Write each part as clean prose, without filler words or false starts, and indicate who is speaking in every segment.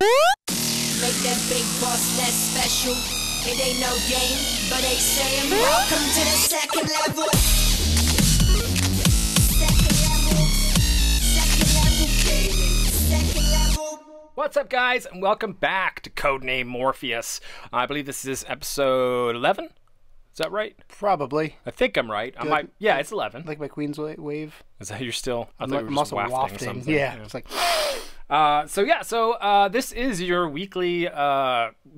Speaker 1: Make that big boss less special. It ain't no game, but they saying welcome to the second level. Second level.
Speaker 2: What's up, guys, and welcome back to Codename Morpheus. I believe this is episode 11. Is that right?
Speaker 3: Probably.
Speaker 2: I think I'm right. Yeah, it's 11.
Speaker 3: Like my Queen's wave.
Speaker 2: Is that you're still? I
Speaker 3: I'm
Speaker 2: thought you were just
Speaker 3: also wafting.
Speaker 2: something.
Speaker 3: Yeah, it's like.
Speaker 2: So this is your weekly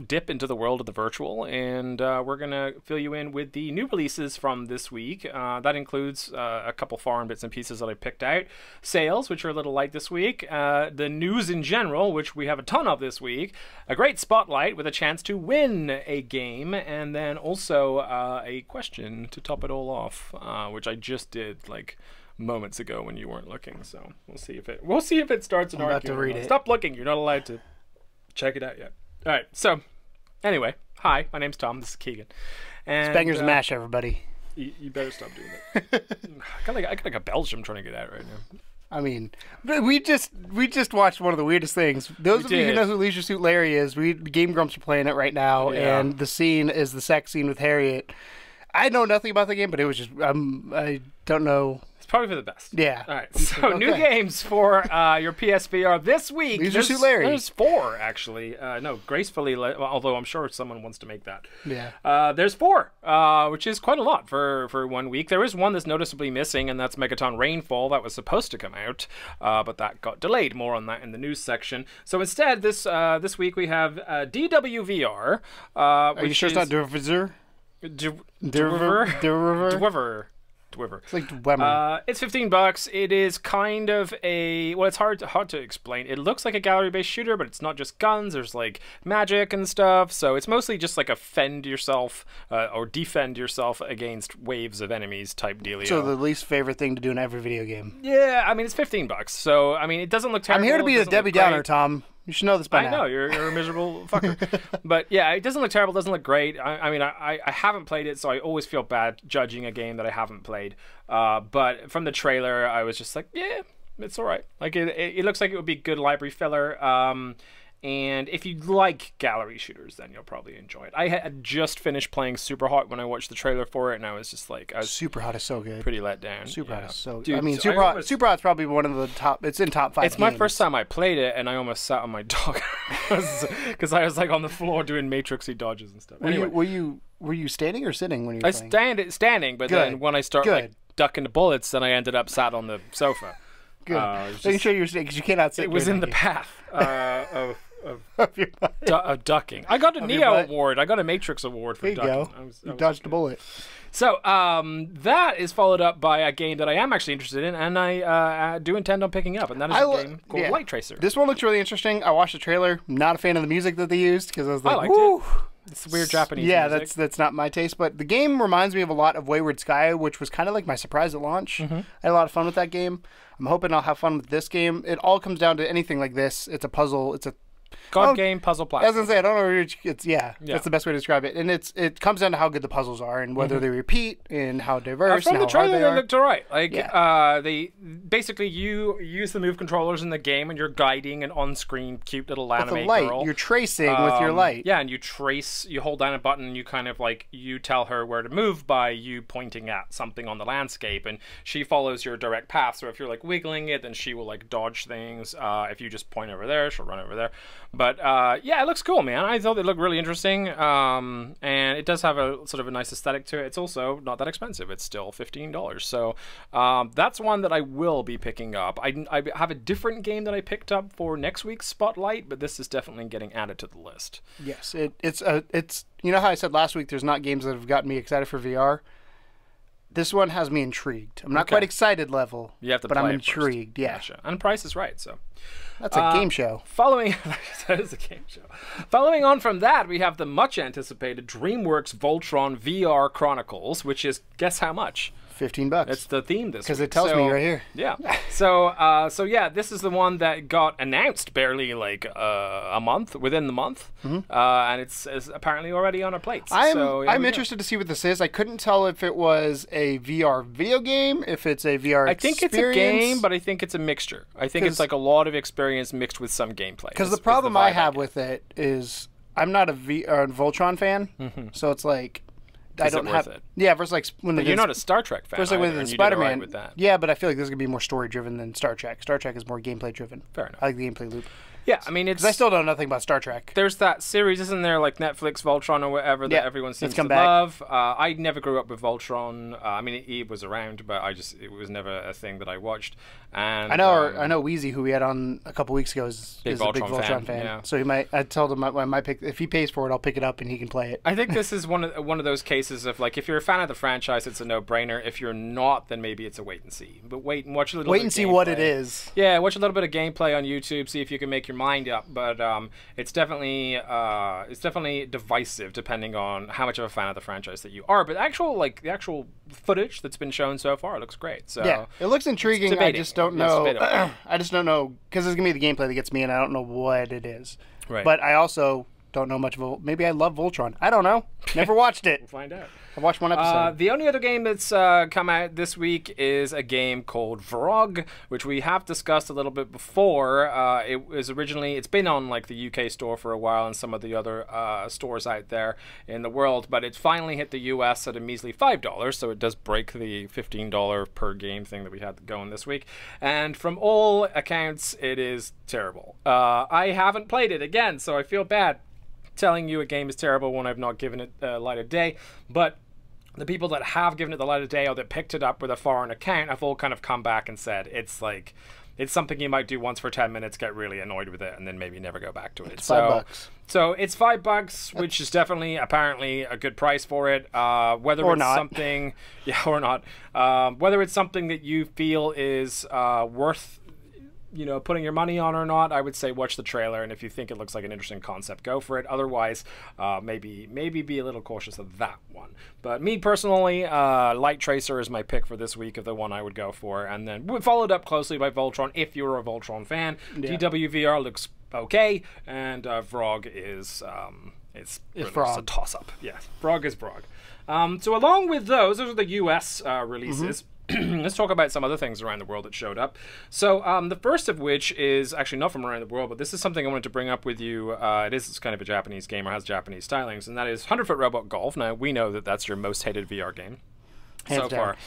Speaker 2: dip into the world of the virtual, and we're gonna fill you in with the new releases from this week. That includes a couple foreign bits and pieces that I picked out, sales, which are a little light this week, the news in general, which we have a ton of this week, a great spotlight with a chance to win a game, and then also a question to top it all off, which I just did like moments ago when you weren't looking. So we'll see if it starts an argument.
Speaker 3: about to read it.
Speaker 2: Stop looking. You're not allowed to check it out yet. All right. So anyway, hi, my name's Tom. This is Keegan. And
Speaker 3: Bangers and mash, everybody.
Speaker 2: You better stop doing that. I got like a Belgium trying to get out right now.
Speaker 3: I mean, we just watched one of the weirdest things. Those of you who know who Leisure Suit Larry is, Game Grumps are playing it right now, and the scene is the sex scene with Harriet. I know nothing about the game, but it was just I don't know.
Speaker 2: Probably for the best.
Speaker 3: Yeah.
Speaker 2: All right. So new games for your PSVR this week.
Speaker 3: Leisure Suit Larry.
Speaker 2: There's 4 actually. No, gracefully. Although I'm sure someone wants to make that.
Speaker 3: Yeah.
Speaker 2: There's 4, which is quite a lot for 1 week. There is one that's noticeably missing, and that's Megaton Rainfall. That was supposed to come out, but that got delayed. More on that in the news section. So instead, this week we have DWVR.
Speaker 3: Are you sure it's not Dwarver?
Speaker 2: Dwarver.
Speaker 3: It's like Dwemer.
Speaker 2: It's $15. It is kind of it's hard to explain. It looks like a gallery-based shooter, but it's not just guns. There's like magic and stuff. So it's mostly just like a fend yourself or defend yourself against waves of enemies type dealio.
Speaker 3: So the least favorite thing to do in every video game.
Speaker 2: Yeah, I mean it's $15. So I mean it doesn't look terrible.
Speaker 3: I'm here to be a Debbie Downer, Tom. You should know this by now.
Speaker 2: I know, you're a miserable fucker. But yeah, it doesn't look terrible, doesn't look great. I mean, I haven't played it, so I always feel bad judging a game that I haven't played. But from the trailer, I was just like, yeah, it's all right. Like, it looks like it would be good library filler. And if you like gallery shooters, then you'll probably enjoy it. I had just finished playing Super Hot when I watched the trailer for it, and I was just like,
Speaker 3: Super Hot is so good.
Speaker 2: Pretty let down.
Speaker 3: Super Hot is so.
Speaker 2: Dude,
Speaker 3: I mean, Super Hot's probably one of the top. It's in top 5.
Speaker 2: It's my first time I played it, and I almost sat on my dog because I was like on the floor doing matrixy dodges and stuff. Anyway,
Speaker 3: were you standing or sitting when you were playing?
Speaker 2: Standing, but then when I start like ducking the bullets, then I ended up sat on the sofa.
Speaker 3: Good. Making sure you were standing because you cannot sit.
Speaker 2: It was in the path of ducking. I got a Neo award. I got a Matrix award for ducking.
Speaker 3: There you go. You dodged a bullet.
Speaker 2: So that is followed up by a game that I am actually interested in, and I do intend on picking up, and that is a game called Light Tracer.
Speaker 3: This one looks really interesting. I watched the trailer. Not a fan of the music that they used because I was like,
Speaker 2: I liked it. It's weird Japanese music.
Speaker 3: Yeah, that's not my taste, but the game reminds me of a lot of Wayward Sky, which was kind of like my surprise at launch. I had a lot of fun with that game. I'm hoping I'll have fun with this game. It all comes down to anything like this. It's a puzzle. It's a
Speaker 2: game puzzle platform.
Speaker 3: I was gonna say I don't know. It's that's the best way to describe it. And it comes down to how good the puzzles are and whether they repeat and how diverse.
Speaker 2: From
Speaker 3: and
Speaker 2: the
Speaker 3: how hard
Speaker 2: trailer, they
Speaker 3: are.
Speaker 2: looked alright. Like they basically you use the move controllers in the game and you're guiding an on-screen cute little anime girl.
Speaker 3: You're tracing with your light.
Speaker 2: Yeah, and you trace. You hold down a button and you kind of like you tell her where to move by you pointing at something on the landscape, and she follows your direct path. So if you're like wiggling it, then she will like dodge things. If you just point over there, she'll run over there. But yeah, it looks cool, man. I thought it looked really interesting, and it does have a sort of a nice aesthetic to it. It's also not that expensive. It's still $15, so that's one that I will be picking up. I have a different game that I picked up for next week's Spotlight, but this is definitely getting added to the list.
Speaker 3: Yes, it's you know how I said last week there's not games that have gotten me excited for VR? This one has me intrigued. I'm not quite excited level, but I'm intrigued. Yeah,
Speaker 2: gotcha. And price is right, so
Speaker 3: that's a game show.
Speaker 2: That is a game show. Following on from that, we have the much anticipated DreamWorks Voltron VR Chronicles, which is guess how much?
Speaker 3: $15.
Speaker 2: It's the theme this week.
Speaker 3: Because it tells me right here.
Speaker 2: Yeah. So yeah, this is the one that got announced barely like within the month, and it's apparently already on our plates.
Speaker 3: I'm interested to see what this is. I couldn't tell if it was a VR video game, if it's a VR
Speaker 2: I think it's a game, but I think it's a mixture. I think it's like a lot of experience mixed with some gameplay.
Speaker 3: Because the problem I have with it is I'm not a Voltron fan, so it's like I don't have it. Yeah, versus like when
Speaker 2: you're not a Star Trek fan.
Speaker 3: Versus like with
Speaker 2: Spider-Man.
Speaker 3: with that. Yeah, but I feel like this is gonna be more story driven than Star Trek. Star Trek is more gameplay driven.
Speaker 2: Fair enough.
Speaker 3: I like the gameplay loop.
Speaker 2: Yeah, I mean,
Speaker 3: because I still know nothing about Star Trek.
Speaker 2: There's that series, isn't there, like Netflix Voltron or whatever that everyone seems to love. I never grew up with Voltron. I mean, it was around, but it was never a thing that I watched. And
Speaker 3: I know Wheezy, who we had on a couple weeks ago, is a big Voltron fan. Yeah. So he might. I told him I might pick, if he pays for it, I'll pick it up and he can play it.
Speaker 2: I think this is one of those cases of like, if you're a fan of the franchise, it's a no-brainer. If you're not, then maybe it's a wait and see. But wait and watch a little.
Speaker 3: Wait and see what it is.
Speaker 2: Yeah, watch a little bit of gameplay on YouTube, see if you can make your mind up. But it's definitely divisive depending on how much of a fan of the franchise that you are. But the actual footage that's been shown so far looks great. So
Speaker 3: yeah, it looks intriguing. I just don't know. I just don't know because it's gonna be the gameplay that gets me, and I don't know what it is.
Speaker 2: Right.
Speaker 3: But I also don't know much of. Maybe I love Voltron. I don't know. Never watched it.
Speaker 2: We'll find out.
Speaker 3: I watched one episode.
Speaker 2: The only other game that's come out this week is a game called Vrog, which we have discussed a little bit before. It's been on like the UK store for a while and some of the other stores out there in the world, but it finally hit the US at a measly $5, so it does break the $15 per game thing that we had going this week. And from all accounts, it is terrible. I haven't played it again, so I feel bad telling you a game is terrible when I've not given it light of day, but the people that have given it the light of day or that picked it up with a foreign account have all kind of come back and said it's something you might do once for 10 minutes, get really annoyed with it, and then maybe never go back to it.
Speaker 3: It's $5.
Speaker 2: So it's $5, which is definitely apparently a good price for it. Whether
Speaker 3: or
Speaker 2: it's
Speaker 3: not.
Speaker 2: something, yeah, or not. Whether it's something that you feel is worth putting your money on or not, I would say watch the trailer, and if you think it looks like an interesting concept, go for it. Otherwise, maybe be a little cautious of that one. But me personally, Light Tracer is my pick for this week of the one I would go for, and then followed up closely by Voltron if you're a Voltron fan. Yeah. DWVR looks okay, and Vrog is it's a toss-up. Yeah, Vrog is Vrog. So along with those are the US releases. Let's talk about some other things around the world that showed up. So the first of which is actually not from around the world, but this is something I wanted to bring up with you. It's kind of a Japanese game, or has Japanese stylings, and that is 100-Foot Robot Golf. Now, we know that that's your most hated VR game so far.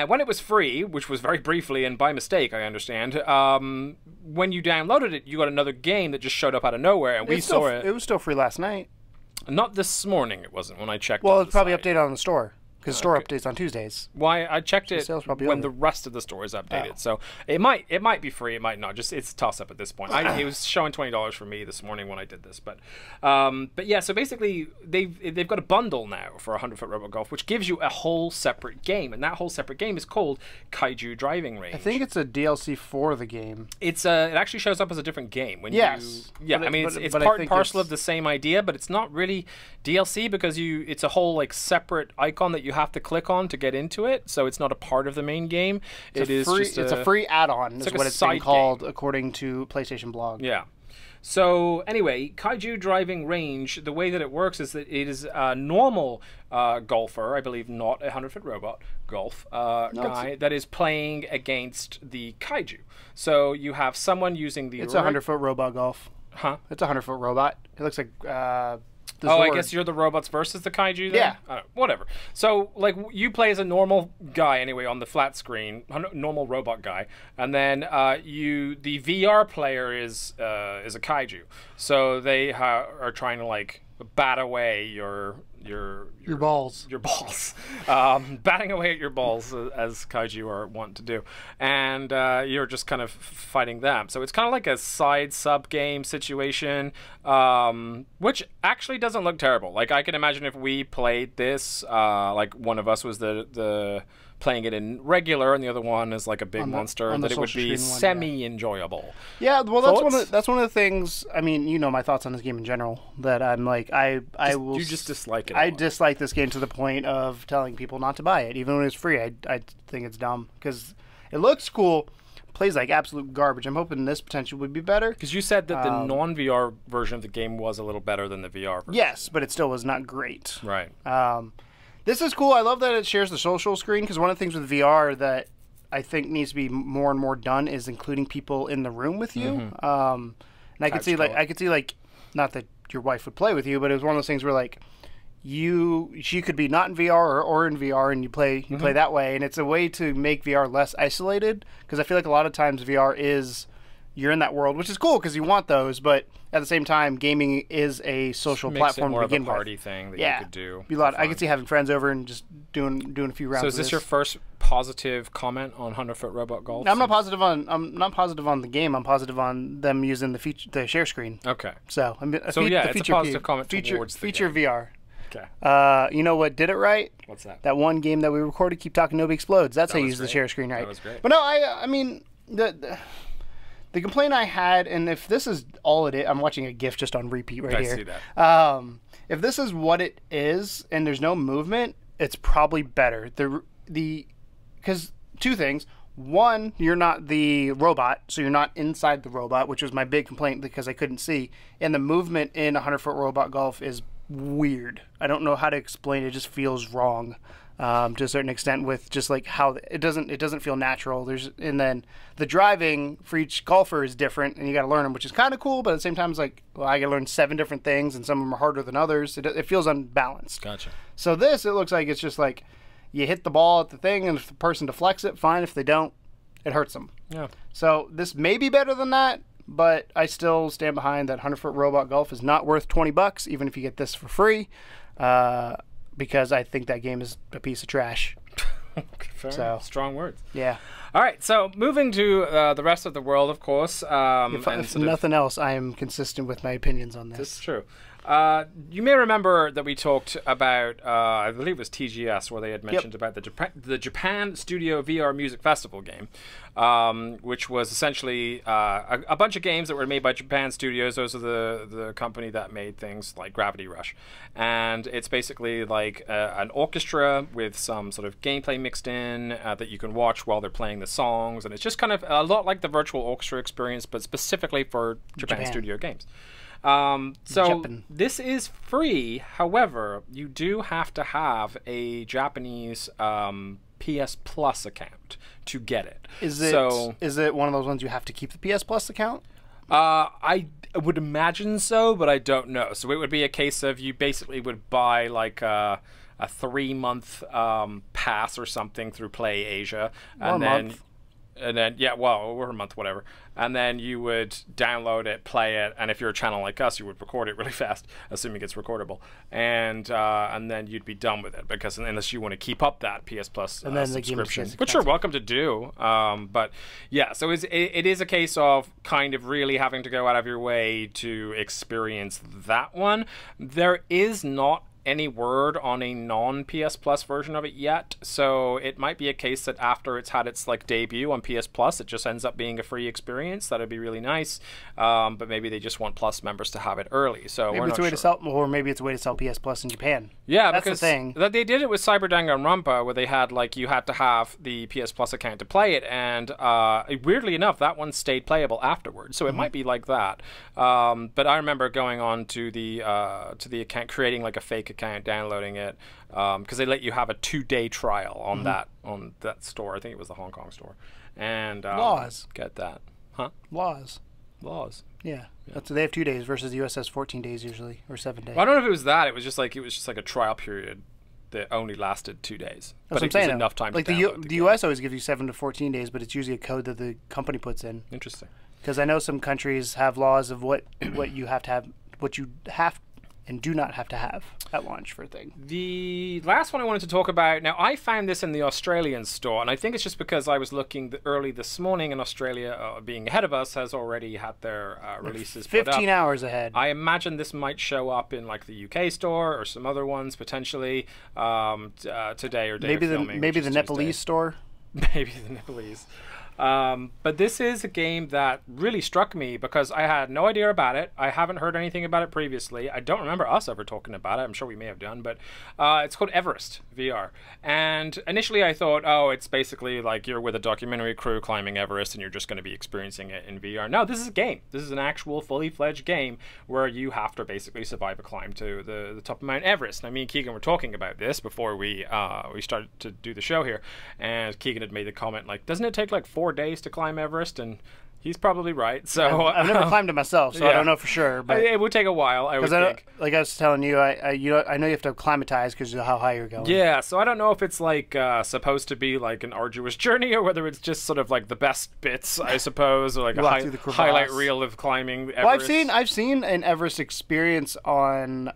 Speaker 2: When it was free, which was very briefly and by mistake, I understand, when you downloaded it, you got another game that just showed up out of nowhere, and we saw it.
Speaker 3: It was still free last night.
Speaker 2: Not this morning, it wasn't, when I checked.
Speaker 3: Well, it's probably updated on the store. Because store updates on Tuesdays.
Speaker 2: Why I checked it when the rest of the store is updated, so it might be free, it might not. Just it's a toss up at this point. It was showing $20 for me this morning when I did this, but yeah. So basically, they've got a bundle now for 100-Foot Robot Golf, which gives you a whole separate game, and that whole separate game is called Kaiju Driving Range.
Speaker 3: I think it's a DLC for the game.
Speaker 2: It actually shows up as a different game when
Speaker 3: yes.
Speaker 2: It's part and parcel of the same idea, but it's not really DLC because it's a whole like separate icon that you have to click on to get into it, so it's not a part of the main game. It's
Speaker 3: a free add-on, is
Speaker 2: like
Speaker 3: what it's been called according to PlayStation Blog.
Speaker 2: Yeah. So anyway, Kaiju Driving Range, the way that it works is that it is a normal golfer, I believe not a 100-Foot Robot golf guy, that is playing against the Kaiju. So you have someone using the...
Speaker 3: It's a 100-Foot Robot golf.
Speaker 2: Huh?
Speaker 3: It's a 100-Foot robot. It looks like...
Speaker 2: I guess you're the robots versus the Kaiju then?
Speaker 3: Yeah.
Speaker 2: Whatever. So, like, you play as a normal guy, anyway, on the flat screen, normal robot guy, and then the VR player is a Kaiju. So they are trying to, like, bat away your
Speaker 3: balls.
Speaker 2: Your balls. Batting away at your balls, as Kaiju are wont to do. And you're just kind of fighting them. So it's kind of like a side sub-game situation, which actually doesn't look terrible. Like, I can imagine if we played this, like one of us was the playing it in regular and the other one is like a big monster, that it would be semi-enjoyable.
Speaker 3: Yeah, well, that's one of the things. I mean, you know my thoughts on this game in general. That I'm like, you just dislike it. I dislike this game to the point of telling people not to buy it, even when it's free. I think it's dumb because it looks cool. Plays like absolute garbage. I'm hoping this potentially would be better.
Speaker 2: Because you said that the non-VR version of the game was a little better than the VR version.
Speaker 3: Yes, but it still was not great.
Speaker 2: Right.
Speaker 3: This is cool. I love that it shares the social screen, because one of the things with VR that I think needs to be more and more done is including people in the room with you. And I could see like, not that your wife would play with you, but it was one of those things where like, she could be not in VR or in VR, and you play that way, and it's a way to make VR less isolated, because I feel like a lot of times VR is you're in that world, which is cool because you want those, but at the same time, gaming is a social platform to begin with.
Speaker 2: More of a party thing that you could do.
Speaker 3: I could see having friends over and just doing a few rounds.
Speaker 2: So is this your first positive comment on 100-foot robot golf?
Speaker 3: No, I'm not positive on the game. I'm positive on them using the share screen.
Speaker 2: Okay.
Speaker 3: It's a
Speaker 2: positive comment towards the
Speaker 3: feature
Speaker 2: game.
Speaker 3: VR. Okay. You know what did it right?
Speaker 2: What's that?
Speaker 3: That one game that we recorded, Keep Talking Nobody Explodes. That's how you use the share screen right.
Speaker 2: That was great.
Speaker 3: But no, I mean, the complaint I had, and if this is all it is, I'm watching a GIF just on repeat here.
Speaker 2: I see that.
Speaker 3: If this is what it is, and there's no movement, it's probably better. Because two things. One, you're not the robot, so you're not inside the robot, which was my big complaint because I couldn't see. And the movement in 100-foot robot golf is weird. I don't know how to explain it. It just feels wrong to a certain extent, with just like how it doesn't feel natural. And then the driving for each golfer is different, and you got to learn them, which is kind of cool. But at the same time, it's like, well, I got to learn 7 different things, and some of them are harder than others. It feels unbalanced.
Speaker 2: Gotcha.
Speaker 3: So it looks like it's just like you hit the ball at the thing, and if the person deflects it, fine. If they don't, it hurts them.
Speaker 2: Yeah.
Speaker 3: So this may be better than that, but I still stand behind that 100-foot robot golf is not worth $20, even if you get this for free, because I think that game is a piece of trash.
Speaker 2: Fair. Strong words.
Speaker 3: Yeah.
Speaker 2: All right, so moving to the rest of the world, of course.
Speaker 3: If nothing else, I am consistent with my opinions on this.
Speaker 2: This is true. You may remember that we talked about, I believe it was TGS, where they had mentioned about the Japan Studio VR Music Festival game, which was essentially a bunch of games that were made by Japan Studios. Those are the company that made things like Gravity Rush. And it's basically like an orchestra with some sort of gameplay mixed in that you can watch while they're playing the songs. And it's just kind of a lot like the virtual orchestra experience, but specifically for Japan Studio games. This is free. However, you do have to have a Japanese PS Plus account to get it.
Speaker 3: Is it one of those ones you have to keep the PS Plus account?
Speaker 2: I would imagine so, but I don't know. So it would be a case of you basically would buy like a 3-month pass or something through Play Asia, or a month, whatever. And then you would download it, play it, and if you're a channel like us, you would record it really fast, assuming it's recordable, and then you'd be done with it, because unless you want to keep up that PS Plus subscription, which you're welcome to do. But yeah, so it is a case of kind of really having to go out of your way to experience that one. There is not any word on a non-PS Plus version of it yet, so it might be a case that after it's had its like debut on PS Plus, it just ends up being a free experience. That'd be really nice, but maybe they just want Plus members to have it early. So
Speaker 3: maybe it's a way to sell, or maybe it's a way to sell PS Plus in Japan.
Speaker 2: Yeah,
Speaker 3: that's
Speaker 2: because
Speaker 3: the thing.
Speaker 2: They did it with Cyber Danganronpa, where they had like you had to have the PS Plus account to play it, and weirdly enough, that one stayed playable afterwards. So it might be like that. But I remember going on to the account, creating like a fake account, downloading it, because they let you have a 2-day trial on that store. I think it was the Hong Kong store, and
Speaker 3: laws
Speaker 2: get that,
Speaker 3: laws. Yeah. They have 2 days versus the US has 14 days usually, or 7 days.
Speaker 2: Well, I don't know if it was that. It was just like a trial period that only lasted 2 days.
Speaker 3: That's
Speaker 2: but
Speaker 3: what I'm saying.
Speaker 2: Enough time.
Speaker 3: Like
Speaker 2: to
Speaker 3: the US always gives you 7 to 14 days, but it's usually a code that the company puts in.
Speaker 2: Interesting.
Speaker 3: Because I know some countries have laws of what you have to have, what you have and do not have to have at launch for a thing.
Speaker 2: The last one I wanted to talk about, now I found this in the Australian store, and I think it's just because I was looking early this morning, and Australia, being ahead of us, has already had their releases put up.
Speaker 3: 15 hours ahead.
Speaker 2: I imagine this might show up in like the UK store or some other ones potentially today or day
Speaker 3: maybe
Speaker 2: of filming,
Speaker 3: maybe the
Speaker 2: Tuesday.
Speaker 3: Nepalese store.
Speaker 2: Maybe the Nepalese. But this is a game that really struck me because I had no idea about it. I haven't heard anything about it previously. I don't remember us ever talking about it. I'm sure we may have done, but it's called Everest VR. And initially I thought, oh, it's basically like you're with a documentary crew climbing Everest and you're just going to be experiencing it in VR. No, this is a game. This is an actual fully fledged game where you have to basically survive a climb to the top of Mount Everest. Now, me and Keegan were talking about this before we started to do the show here, and Keegan had made the comment like, doesn't it take like 4 days to climb Everest? And he's probably right. So
Speaker 3: I've never climbed it myself, so I don't know for sure. But
Speaker 2: it would take a while, I would think.
Speaker 3: Like I was telling you, I know you have to acclimatize because of how high you're going.
Speaker 2: Yeah, so I don't know if it's like supposed to be like an arduous journey or whether it's just sort of like the best bits, I suppose, or like a highlight reel of climbing Everest.
Speaker 3: Well, I've seen an Everest experience on.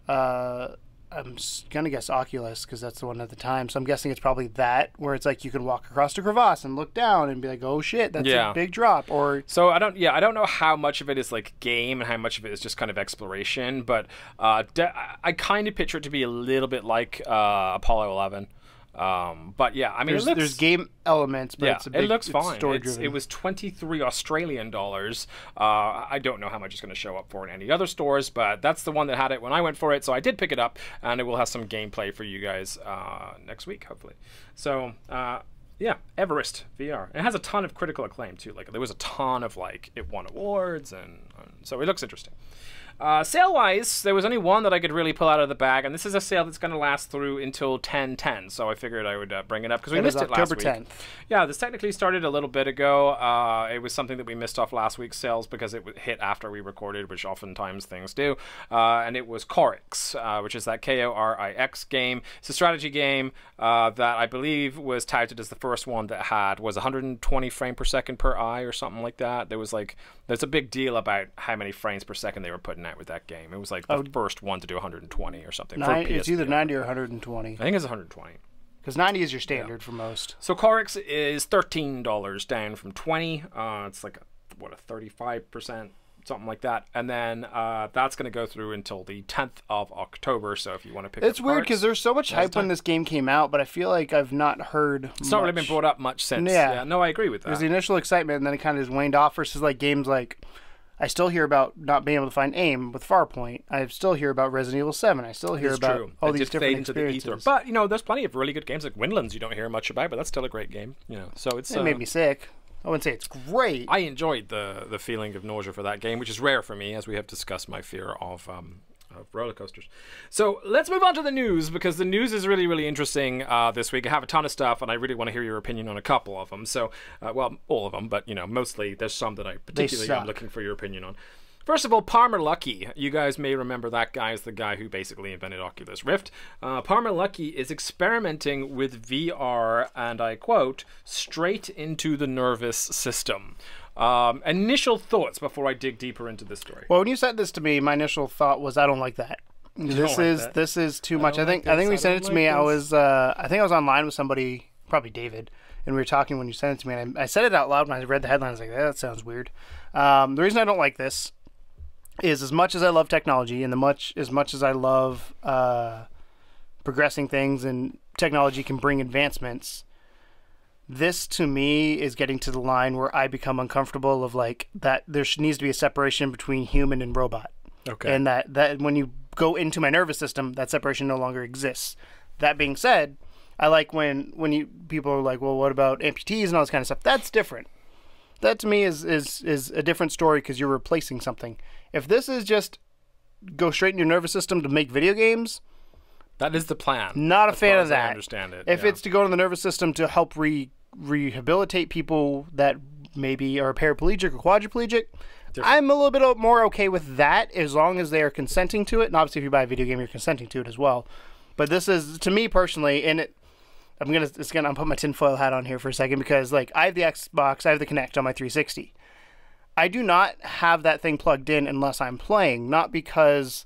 Speaker 3: I'm gonna guess Oculus because that's the one at the time. So I'm guessing it's probably that where it's like you can walk across a crevasse and look down and be like, "Oh shit, that's a big drop." Or
Speaker 2: so I don't know how much of it is like game and how much of it is just kind of exploration. But I kind of picture it to be a little bit like Apollo 11. But yeah, I mean,
Speaker 3: there's game elements, but
Speaker 2: it looks fine. It was 23 Australian dollars. I don't know how much it's going to show up for in any other stores, but that's the one that had it when I went for it, so I did pick it up, and it will have some gameplay for you guys next week, hopefully. So, yeah, Everest VR. It has a ton of critical acclaim, too. Like, there was a ton of, like, it won awards, and so it looks interesting. Sale-wise, there was only one that I could really pull out of the bag, and this is a sale that's going to last through until 10/10, so I figured I would bring it up because we missed it last week.
Speaker 3: October 10th.
Speaker 2: Yeah, this technically started a little bit ago. It was something that we missed off last week's sales because it hit after we recorded, which oftentimes things do, and it was Korix, which is that Korix game. It's a strategy game that I believe was touted as the first one that was 120 frames per second per eye or something like that. There's a big deal about how many frames per second they were putting out with that game. It was like the first one to do 120 or something.
Speaker 3: It's either 90 or 120.
Speaker 2: I think it's 120.
Speaker 3: Because 90 is your standard for most.
Speaker 2: So Korix is $13 down from 20. It's like a 35%, something like that. And then that's going to go through until the 10th of October. So if you want to pick
Speaker 3: it's weird because there's so much hype when this game came out, but I feel like I've not heard
Speaker 2: It's not really been brought up much since. Yeah, no, I agree with that.
Speaker 3: There's the initial excitement, and then it kind of just waned off versus like games like... I still hear about not being able to find aim with Farpoint. I still hear about Resident Evil 7. I still hear about all these different experiences.
Speaker 2: Into the ether. But, you know, there's plenty of really good games like Windlands you don't hear much about, but that's still a great game. You know, so it
Speaker 3: made me sick. I wouldn't say it's great.
Speaker 2: I enjoyed the feeling of nausea for that game, which is rare for me, as we have discussed my fear of roller coasters. So let's move on to the news, because the news is really, really interesting this week. I have a ton of stuff, and I really want to hear your opinion on a couple of them. So, well, all of them, but, you know, mostly there's some that I particularly am looking for your opinion on. First of all, Palmer Luckey. You guys may remember that guy as the guy who basically invented Oculus Rift. Palmer Luckey is experimenting with VR, and I quote, straight into the nervous system. Initial thoughts before I dig deeper into this story.
Speaker 3: Well, when you said this to me, my initial thought was, I don't like that. This is too much. I think when you sent it to me, I think I was online with somebody, probably David, and we were talking when you sent it to me, and I said it out loud when I read the headlines, like, that sounds weird. The reason I don't like this is, as much as I love technology and as much as I love progressing things and technology can bring advancements, this to me is getting to the line where I become uncomfortable of like that there needs to be a separation between human and robot.
Speaker 2: Okay.
Speaker 3: And that when you go into my nervous system, that separation no longer exists. That being said, I like when people are like, well, what about amputees and all this kind of stuff? That's different. That to me is a different story because you're replacing something. If this is just go straight in your nervous system to make video games,
Speaker 2: that is the plan.
Speaker 3: Not a fan of that.
Speaker 2: I understand it.
Speaker 3: If it's to go to the nervous system to help rehabilitate people that maybe are paraplegic or quadriplegic, I'm a little bit more okay with that as long as they are consenting to it. And obviously, if you buy a video game, you're consenting to it as well. But this is, to me personally, and I'm gonna put my tinfoil hat on here for a second because like I have the Xbox, I have the Kinect on my 360. I do not have that thing plugged in unless I'm playing, not because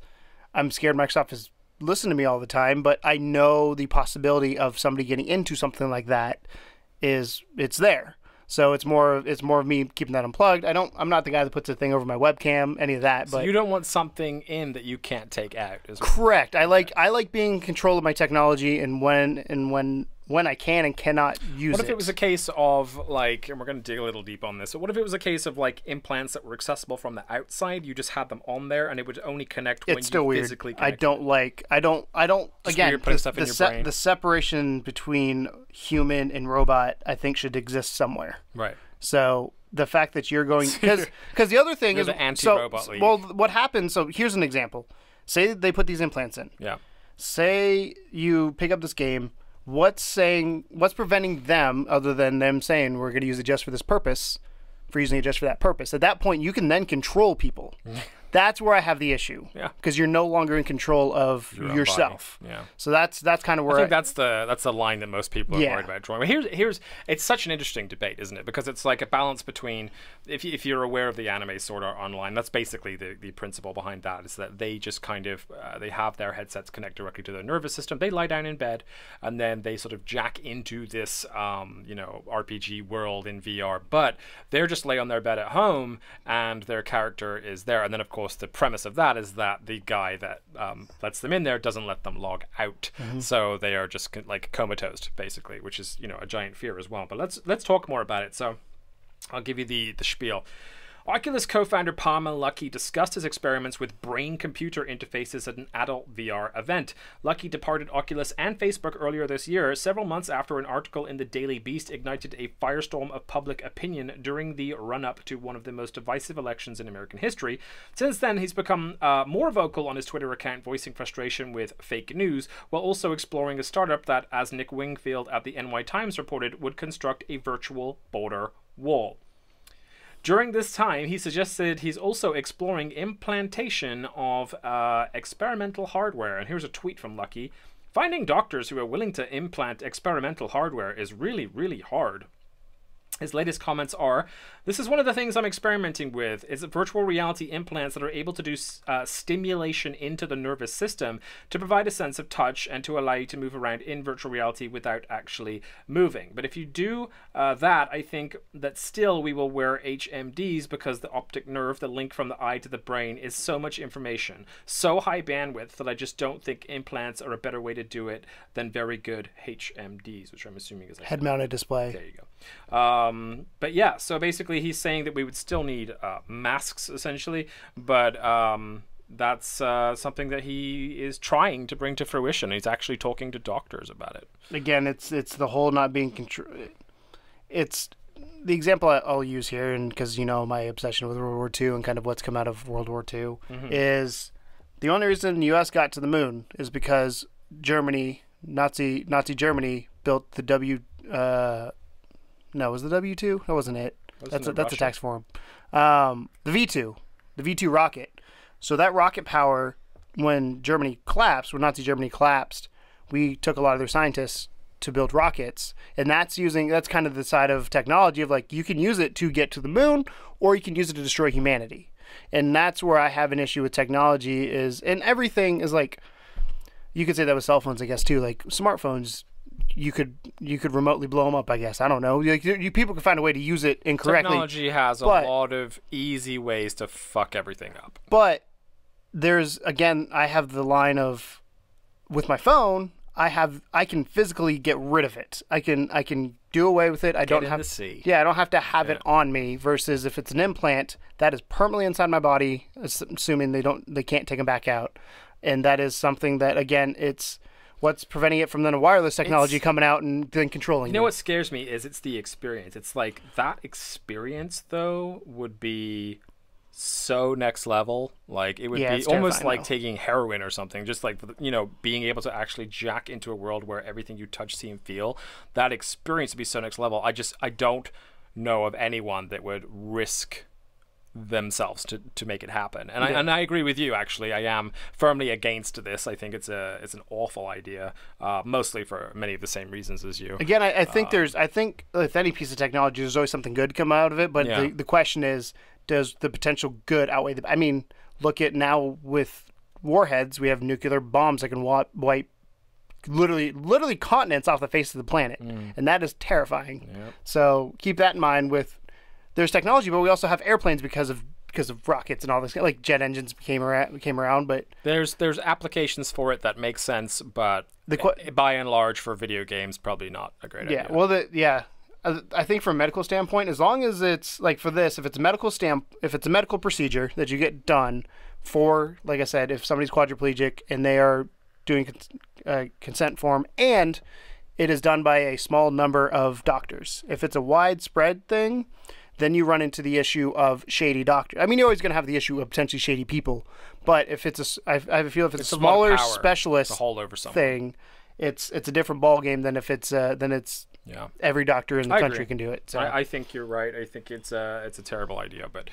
Speaker 3: I'm scared Microsoft is listening to me all the time, but I know the possibility of somebody getting into something like that it's there. So it's more of me keeping that unplugged. I'm not the guy that puts a thing over my webcam, any of that.
Speaker 2: So
Speaker 3: but
Speaker 2: you don't want something in that you can't take out.
Speaker 3: Correct. I like being in control of my technology and when I can and cannot use it.
Speaker 2: What if it was a case of, like, and we're going to dig a little deep on this, so what if it was a case of, like, implants that were accessible from the outside, you just had them on there, and it would only connect when you physically connect?
Speaker 3: I don't, again, the separation between human and robot, I think, should exist somewhere.
Speaker 2: Right.
Speaker 3: So the fact that you're going, because the other thing is,
Speaker 2: the anti-robot league.
Speaker 3: Well, what happens, so here's an example. Say they put these implants in.
Speaker 2: Yeah.
Speaker 3: Say you pick up this game. What's preventing them, other than them saying we're going to use it just for this purpose, for using it just for that purpose? At that point, you can then control people. That's where I have the issue.
Speaker 2: Yeah.
Speaker 3: Because you're no longer in control of yourself.
Speaker 2: Yeah.
Speaker 3: So that's kind of where
Speaker 2: I think that's the line that most people are worried about drawing. But here's it's such an interesting debate, isn't it? Because it's like a balance between, if you're aware of the anime Sword Art Online, that's basically the principle behind that, is that they just kind of they have their headsets connect directly to their nervous system. They lie down in bed, and then they sort of jack into this RPG world in VR. But they're just lay on their bed at home, and their character is there. And then of course the premise of that is that the guy that lets them in there doesn't let them log out. So they are just like comatose, basically, which is a giant fear as well. But let's talk more about it. So I'll give you the spiel. Oculus co-founder Palmer Luckey discussed his experiments with brain-computer interfaces at an adult VR event. Luckey departed Oculus and Facebook earlier this year, several months after an article in the Daily Beast ignited a firestorm of public opinion during the run-up to one of the most divisive elections in American history. Since then, he's become more vocal on his Twitter account, voicing frustration with fake news, while also exploring a startup that, as Nick Wingfield at the NY Times reported, would construct a virtual border wall. During this time, he suggested he's also exploring implantation of experimental hardware. And here's a tweet from Luckey. Finding doctors who are willing to implant experimental hardware is really, really hard. His latest comments are, "This is one of the things I'm experimenting with, is virtual reality implants that are able to do stimulation into the nervous system to provide a sense of touch and to allow you to move around in virtual reality without actually moving. But if you do that, I think that still we will wear HMDs because the optic nerve, the link from the eye to the brain, is so much information, so high bandwidth that I just don't think implants are a better way to do it than very good HMDs," which I'm assuming is like
Speaker 3: head-mounted display.
Speaker 2: There you go. But yeah, so basically he's saying that we would still need masks, essentially, but that's something that he is trying to bring to fruition. He's actually talking to doctors about it.
Speaker 3: Again, it's the whole not being control. It's the example I'll use here, and because my obsession with World War II and kind of what's come out of World War II is the only reason the U.S. got to the moon is because Nazi Germany built the no, was the W2? That wasn't it. That's a tax form. The V2 rocket. So that rocket power, when Nazi Germany collapsed, we took a lot of their scientists to build rockets, and that's kind of the side of technology of like you can use it to get to the moon, or you can use it to destroy humanity, and that's where I have an issue with technology and everything is like, you could say that with cell phones, I guess too, like smartphones. You could remotely blow them up, I guess. I don't know. People can find a way to use it incorrectly.
Speaker 2: Technology has a lot of easy ways to fuck everything up.
Speaker 3: But I have the line of, with my phone, I can physically get rid of it. I can do away with it. I don't have to have it on me. Versus if it's an implant, that is permanently inside my body, assuming they can't take them back out, and that is something that, again, it's what's preventing it from then a wireless technology coming out and then controlling it.
Speaker 2: You know what scares me is it's the experience. It's like that experience, though, would be so next level. Like it would be almost like taking heroin or something. Just like, being able to actually jack into a world where everything you touch, see, and feel, that experience would be so next level. I don't know of anyone that would risk themselves to make it happen, and I agree with you. Actually, I am firmly against this. I think it's an awful idea, mostly for many of the same reasons as you.
Speaker 3: Again, I think with any piece of technology, there's always something good come out of it. But the question is, does the potential good outweigh the? I mean, look at now with warheads. We have nuclear bombs that can wipe literally continents off the face of the planet, and that is terrifying. Yep. So keep that in mind. There's technology, but we also have airplanes because of rockets and all this, like jet engines came around. But
Speaker 2: there's applications for it that make sense, but by and large for video games, probably not a great idea.
Speaker 3: Well, I think from a medical standpoint, as long as it's like for this, if it's a medical procedure that you get done for, like I said, if somebody's quadriplegic and they are doing consent form and it is done by a small number of doctors. If it's a widespread thing, then you run into the issue of shady doctors. I mean, you're always going to have the issue of potentially shady people, but if it's I have a feel if it's a smaller specialist thing, it's a different ball game than if it's every doctor in the country can do it. So.
Speaker 2: I think you're right. I think it's a terrible idea, but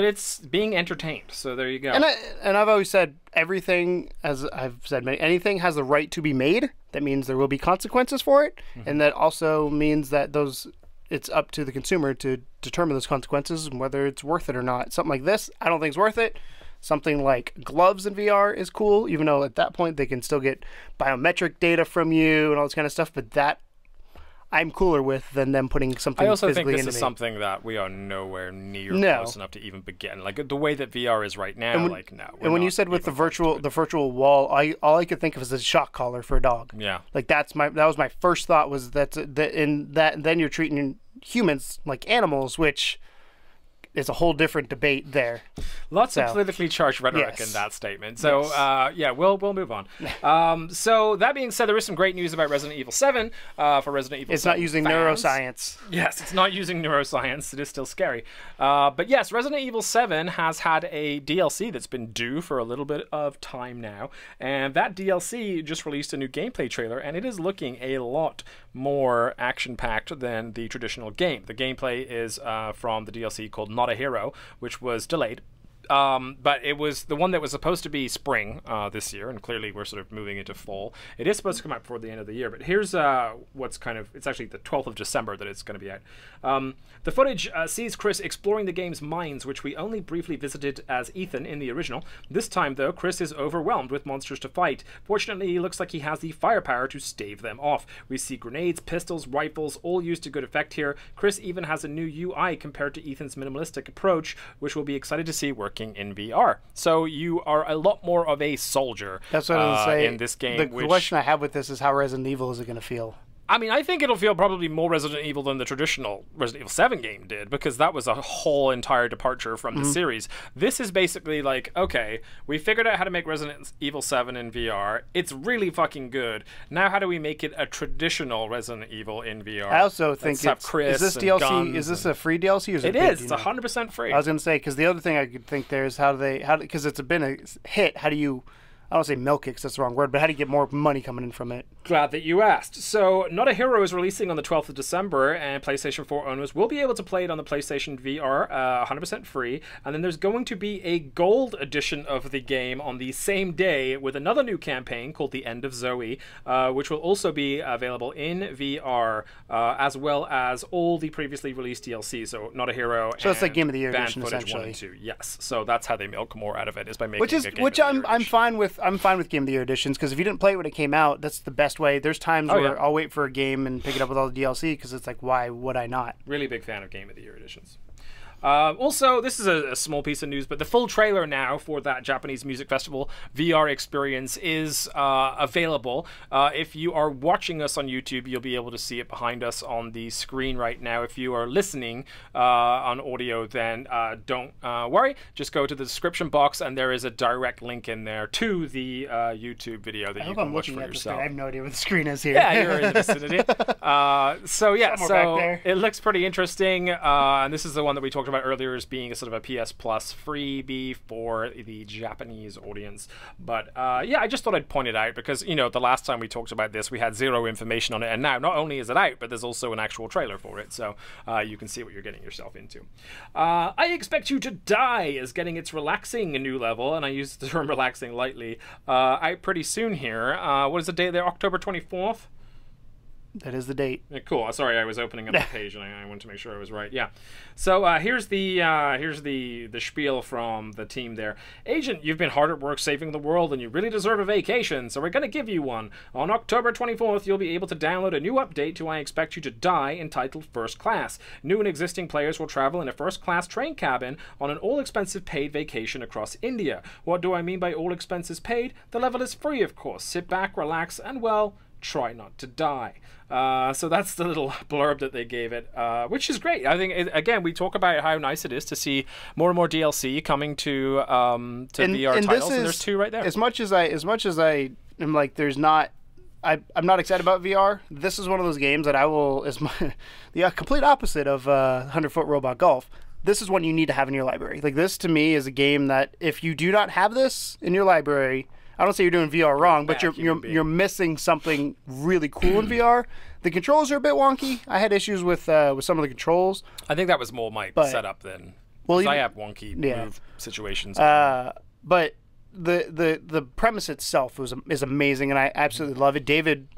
Speaker 2: it's being entertained. So there you go.
Speaker 3: And I've always said everything, as I've said, anything has the right to be made. That means there will be consequences for it, and that also means that it's up to the consumer to determine those consequences and whether it's worth it or not. Something like this, I don't think it's worth it. Something like gloves in VR is cool, even though at that point they can still get biometric data from you and all this kind of stuff, but that I'm cooler with than them putting something physically into me. I also think this is
Speaker 2: something that we are nowhere near close enough to even begin. Like the way that VR is right now,
Speaker 3: and when you said with the virtual wall, all I could think of is a shock collar for a dog.
Speaker 2: Yeah.
Speaker 3: Like that was my first thought was that then you're treating humans like animals, which is a whole different debate there.
Speaker 2: Lots of politically charged rhetoric in that statement. So, we'll move on. So, that being said, there is some great news about Resident Evil 7 for Resident Evil 7
Speaker 3: It's not using neuroscience.
Speaker 2: Yes, it's not using neuroscience. It is still scary. But yes, Resident Evil 7 has had a DLC that's been due for a little bit of time now. And that DLC just released a new gameplay trailer, and it is looking a lot more action-packed than the traditional game. The gameplay is from the DLC called Not a Hero, which was delayed. But it was the one that was supposed to be spring this year, and clearly we're sort of moving into fall. It is supposed to come out before the end of the year, but here's what's it's actually the 12th of December that it's going to be out. The footage sees Chris exploring the game's mines, which we only briefly visited as Ethan in the original. This time, though, Chris is overwhelmed with monsters to fight. Fortunately, he looks like he has the firepower to stave them off. We see grenades, pistols, rifles, all used to good effect here. Chris even has a new UI compared to Ethan's minimalistic approach, which we'll be excited to see working in VR. So you are a lot more of a soldier.
Speaker 3: That's what I was saying
Speaker 2: in this game.
Speaker 3: The question I have with this is how Resident Evil is it going to feel?
Speaker 2: I mean, I think it'll feel probably more Resident Evil than the traditional Resident Evil 7 game did, because that was a whole entire departure from the series. This is basically like, okay, we figured out how to make Resident Evil 7 in VR. It's really fucking good. Now how do we make it a traditional Resident Evil in VR?
Speaker 3: I also think is this DLC, is this a free DLC or is it
Speaker 2: is. It's 100% free.
Speaker 3: I was going to say, because the other thing I could think there is because it's been a hit, how do you... I don't want to say milk it because that's the wrong word, but how do you get more money coming in from it?
Speaker 2: Glad that you asked. So, Not a Hero is releasing on the 12th of December, and PlayStation 4 owners will be able to play it on the PlayStation VR 100% free. And then there's going to be a gold edition of the game on the same day with another new campaign called The End of Zoe, which will also be available in VR, as well as all the previously released DLC. So, Not a Hero.
Speaker 3: So it's like Game of the Year edition, essentially.
Speaker 2: 1 and 2. Yes. So that's how they milk more out of it, is by making
Speaker 3: which I'm fine with. I'm fine with Game of the Year editions, because if you didn't play it when it came out, that's the best way. There's times where I'll wait for a game and pick it up with all the DLC, because it's like, why would I not?
Speaker 2: Really big fan of Game of the Year editions. Also, this is a small piece of news, but the full trailer now for that Japanese Music Festival VR experience is available. If you are watching us on YouTube, you'll be able to see it behind us on the screen right now. If you are listening on audio, then don't worry. Just go to the description box, and there is a direct link in there to the YouTube video that you can watch for yourself.
Speaker 3: I have no idea what the screen is here.
Speaker 2: Yeah, you're in the vicinity. So it looks pretty interesting, and this is the one that we talked about earlier as being a sort of a PS Plus freebie for the Japanese audience. But I just thought I'd point it out because, the last time we talked about this, we had zero information on it, and now not only is it out, but there's also an actual trailer for it, so you can see what you're getting yourself into. I Expect You to Die is getting its relaxing new level, and I use the term relaxing lightly, out pretty soon here. What is the date there? October 24th?
Speaker 3: That is the date.
Speaker 2: Yeah, cool. Sorry, I was opening up the page and I wanted to make sure I was right. Yeah. So here's the spiel from the team there. Agent, you've been hard at work saving the world and you really deserve a vacation, so we're going to give you one. On October 24th, you'll be able to download a new update to I Expect You to Die entitled First Class. New and existing players will travel in a first-class train cabin on an all-expensive paid vacation across India. What do I mean by all expenses paid? The level is free, of course. Sit back, relax, and, well, try not to die. So that's the little blurb that they gave it, which is great. I think, again, we talk about how nice it is to see more and more DLC coming to VR titles, and there's 2 right there.
Speaker 3: As much as I am like, there's not, I'm not excited about VR. This is one of those games that I will, the complete opposite of 100-Foot Robot Golf. This is one you need to have in your library. Like, this to me is a game that if you do not have this in your library, I don't say you're doing VR wrong, but you're missing something really cool in VR. The controls are a bit wonky. I had issues with some of the controls.
Speaker 2: I think that was more my setup than I have wonky move situations.
Speaker 3: But the premise itself is amazing, and I absolutely love it. David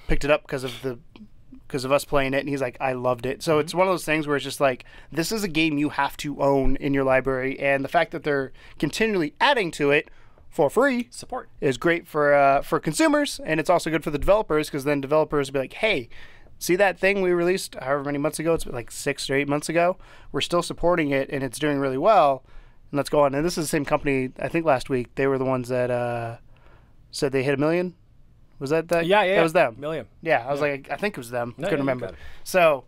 Speaker 3: picked it up because of us playing it, and he's like, I loved it. So it's one of those things where it's just like, this is a game you have to own in your library, and the fact that they're continually adding to it for free
Speaker 2: support
Speaker 3: is great for consumers, and it's also good for the developers, because then developers will be like, hey, see that thing we released however many months ago? It's like 6 or 8 months ago. We're still supporting it, and it's doing really well, and let's go on. And this is the same company, I think last week, they were the ones that said they hit 1 million. Was that?
Speaker 2: Yeah.
Speaker 3: That was them.
Speaker 2: 1 million.
Speaker 3: Yeah, I was like, I think it was them. Couldn't remember. So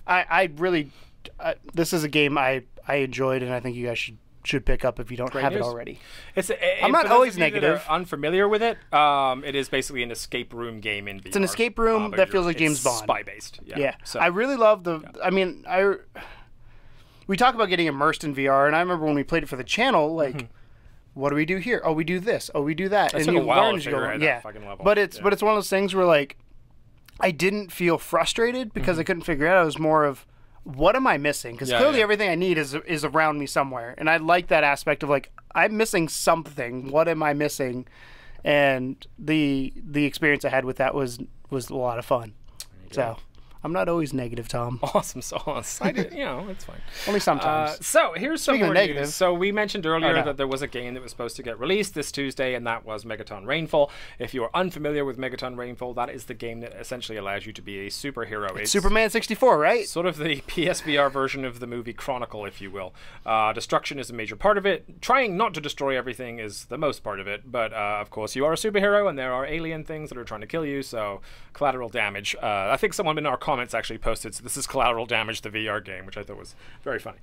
Speaker 3: I really, this is a game I enjoyed, and I think you guys should pick up if you don't have it already. I'm not always negative.
Speaker 2: Unfamiliar with it. It is basically an escape room game in VR.
Speaker 3: It's an escape room that feels like James Bond.
Speaker 2: Spy based.
Speaker 3: Yeah.
Speaker 2: So.
Speaker 3: I really love the. Yeah. I mean, we talk about getting immersed in VR, and I remember when we played it for the channel, like. What do we do here? Oh, we do this. Oh, we do that.
Speaker 2: And you learn as you go on. Yeah,
Speaker 3: but it's one of those things where like I didn't feel frustrated because I couldn't figure it out. It was more of what am I missing? Because clearly everything I need is around me somewhere, and I like that aspect of like I'm missing something. What am I missing? And the experience I had with that was a lot of fun. So. I'm not always negative, Tom.
Speaker 2: Awesome sauce. It's fine.
Speaker 3: Only sometimes.
Speaker 2: So here's some more news. So we mentioned earlier that there was a game that was supposed to get released this Tuesday, and that was Megaton Rainfall. If you are unfamiliar with Megaton Rainfall, that is the game that essentially allows you to be a superhero.
Speaker 3: It's Superman 64, right?
Speaker 2: Sort of the PSVR version of the movie Chronicle, if you will. Destruction is a major part of it. Trying not to destroy everything is the most part of it, but of course you are a superhero, and there are alien things that are trying to kill you, so collateral damage. I think someone in our comments actually posted, so this is Collateral Damage, the VR game, which I thought was very funny.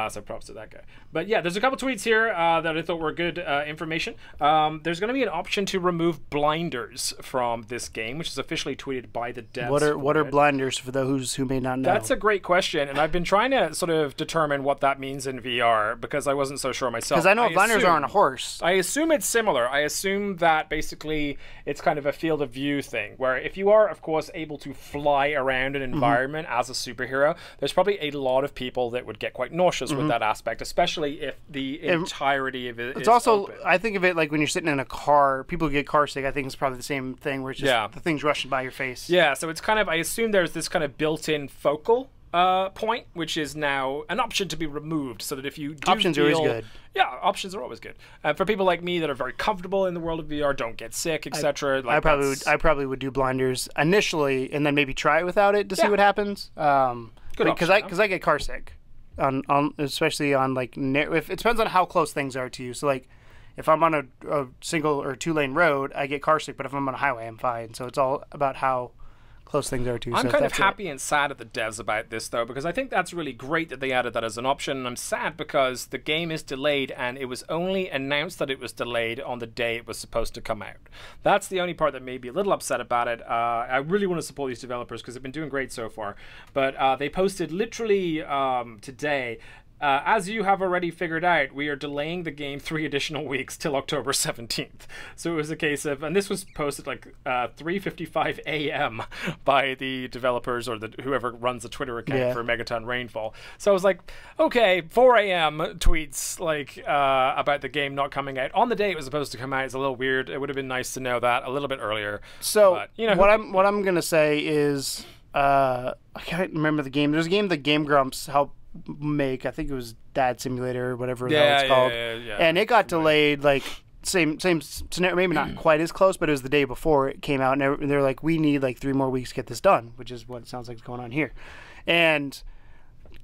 Speaker 2: So props to that guy. But yeah, there's a couple tweets here that I thought were good information. There's going to be an option to remove blinders from this game, which is officially tweeted by the devs.
Speaker 3: What are blinders for those who may not know?
Speaker 2: That's a great question, and I've been trying to sort of determine what that means in VR because I wasn't so sure myself.
Speaker 3: Because I know blinders are on a horse.
Speaker 2: I assume it's similar. I assume that basically it's kind of a field of view thing, where if you are, of course, able to fly around an environment as a superhero, there's probably a lot of people that would get quite nauseous with that aspect, especially if the entirety of it is
Speaker 3: also
Speaker 2: open.
Speaker 3: I think of it like when you're sitting in a car, people get car sick. I think it's probably the same thing where it's just the thing's rushing by your face.
Speaker 2: Yeah, so it's kind of, I assume there's this kind of built-in focal point, which is now an option to be removed, so that if you do
Speaker 3: options are always good.
Speaker 2: Yeah, options are always good. For people like me that are very comfortable in the world of VR, don't get sick, etc.
Speaker 3: I probably would do blinders initially, and then maybe try it without it to see what happens. Because I get car sick, on especially on like if it depends on how close things are to you. So like if I'm on a single or 2-lane road, I get car sick, but if I'm on a highway, I'm fine. So it's all about how close things are too.
Speaker 2: I'm kind of happy and sad at the devs about this, though, because I think that's really great that they added that as an option. And I'm sad because the game is delayed, and it was only announced that it was delayed on the day it was supposed to come out. That's the only part that made me a little upset about it. I really want to support these developers because they've been doing great so far. But they posted literally today As you have already figured out, we are delaying the game 3 additional weeks till October 17th. So it was a case of, and this was posted like 3:55 a.m. by the developers or whoever runs the Twitter account for Megaton Rainfall. So I was like, okay, 4 a.m. tweets like about the game not coming out on the day it was supposed to come out. It's a little weird. It would have been nice to know that a little bit earlier.
Speaker 3: So
Speaker 2: but, you know,
Speaker 3: what I'm gonna say is I can't remember the game. There's a game that Game Grumps helped make. I think it was Dad Simulator or whatever it's called.
Speaker 2: Yeah.
Speaker 3: And it got delayed like same scenario, maybe not quite as close, but it was the day before it came out, and they're like, we need like 3 more weeks to get this done, which is what it sounds like is going on here. And I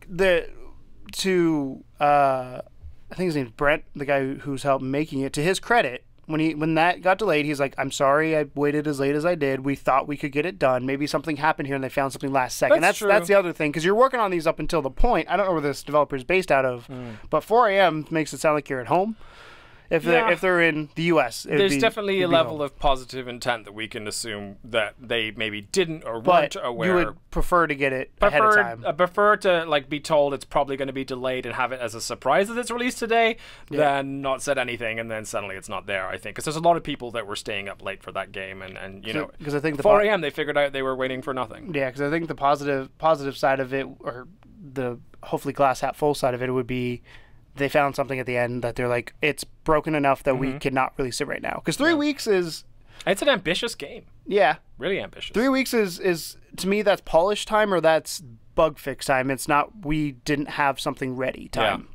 Speaker 3: think his name's Brent, the guy who's helped making it, to his credit, when that got delayed, he's like, I'm sorry I waited as late as I did. We thought we could get it done. Maybe something happened here and they found something last second. That's the other thing, because you're working on these up until the point. I don't know where this developer is based out of, but 4 a.m. makes it sound like you're at home. If they're in the U.S.,
Speaker 2: there's definitely a level of positive intent that we can assume that they maybe didn't or weren't aware.
Speaker 3: You would prefer to get it ahead of time.
Speaker 2: I prefer to like be told it's probably going to be delayed and have it as a surprise that it's released today, than not said anything and then suddenly it's not there. I think because there's a lot of people that were staying up late for that game, and you know, because I think 4 a.m. they figured out they were waiting for nothing.
Speaker 3: Yeah, because I think the positive side of it, or the hopefully glass half full side of it, would be they found something at the end that they're like, it's broken enough that we cannot release it right now. Because 3 weeks is...
Speaker 2: It's an ambitious game.
Speaker 3: Yeah.
Speaker 2: Really ambitious.
Speaker 3: 3 weeks is to me, that's polish time or that's bug fix time. It's not, we didn't have something ready time.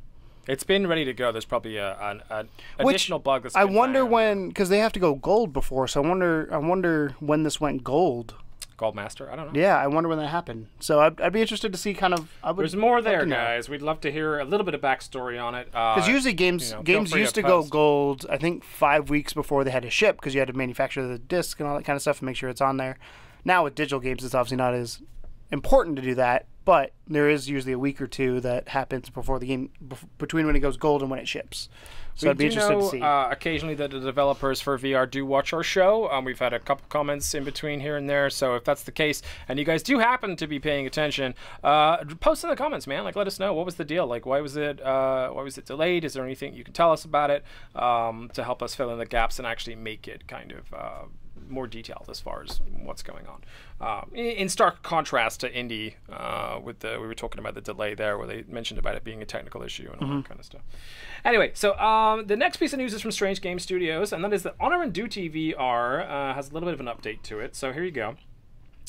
Speaker 2: Yeah. It's been ready to go. There's probably an additional bug that's
Speaker 3: I wonder when, because they have to go gold before, so I wonder when this went gold.
Speaker 2: Goldmaster? I don't know.
Speaker 3: Yeah, I wonder when that happened. So I'd be interested to see kind of...
Speaker 2: There's more there, guys. We'd love to hear a little bit of backstory on it.
Speaker 3: Because usually games used to go gold, I think, 5 weeks before they had to ship, because you had to manufacture the disc and all that kind of stuff and make sure it's on there. Now with digital games, it's obviously not as important to do that, but there is usually a week or two that happens before the game, between when it goes gold and when it ships. So I'd be interested to see.
Speaker 2: Occasionally that the developers for VR do watch our show. We've had a couple comments in between here and there. So if that's the case, and you guys do happen to be paying attention, post in the comments, man. Like, let us know, what was the deal? Like, why was it delayed? Is there anything you can tell us about it to help us fill in the gaps and actually make it kind of more detailed as far as what's going on. In stark contrast to Indie, we were talking about the delay there, where they mentioned about it being a technical issue and all that kind of stuff. Anyway, so the next piece of news is from Strange Game Studios, and that is that Honor and Duty VR has a little bit of an update to it. So here you go.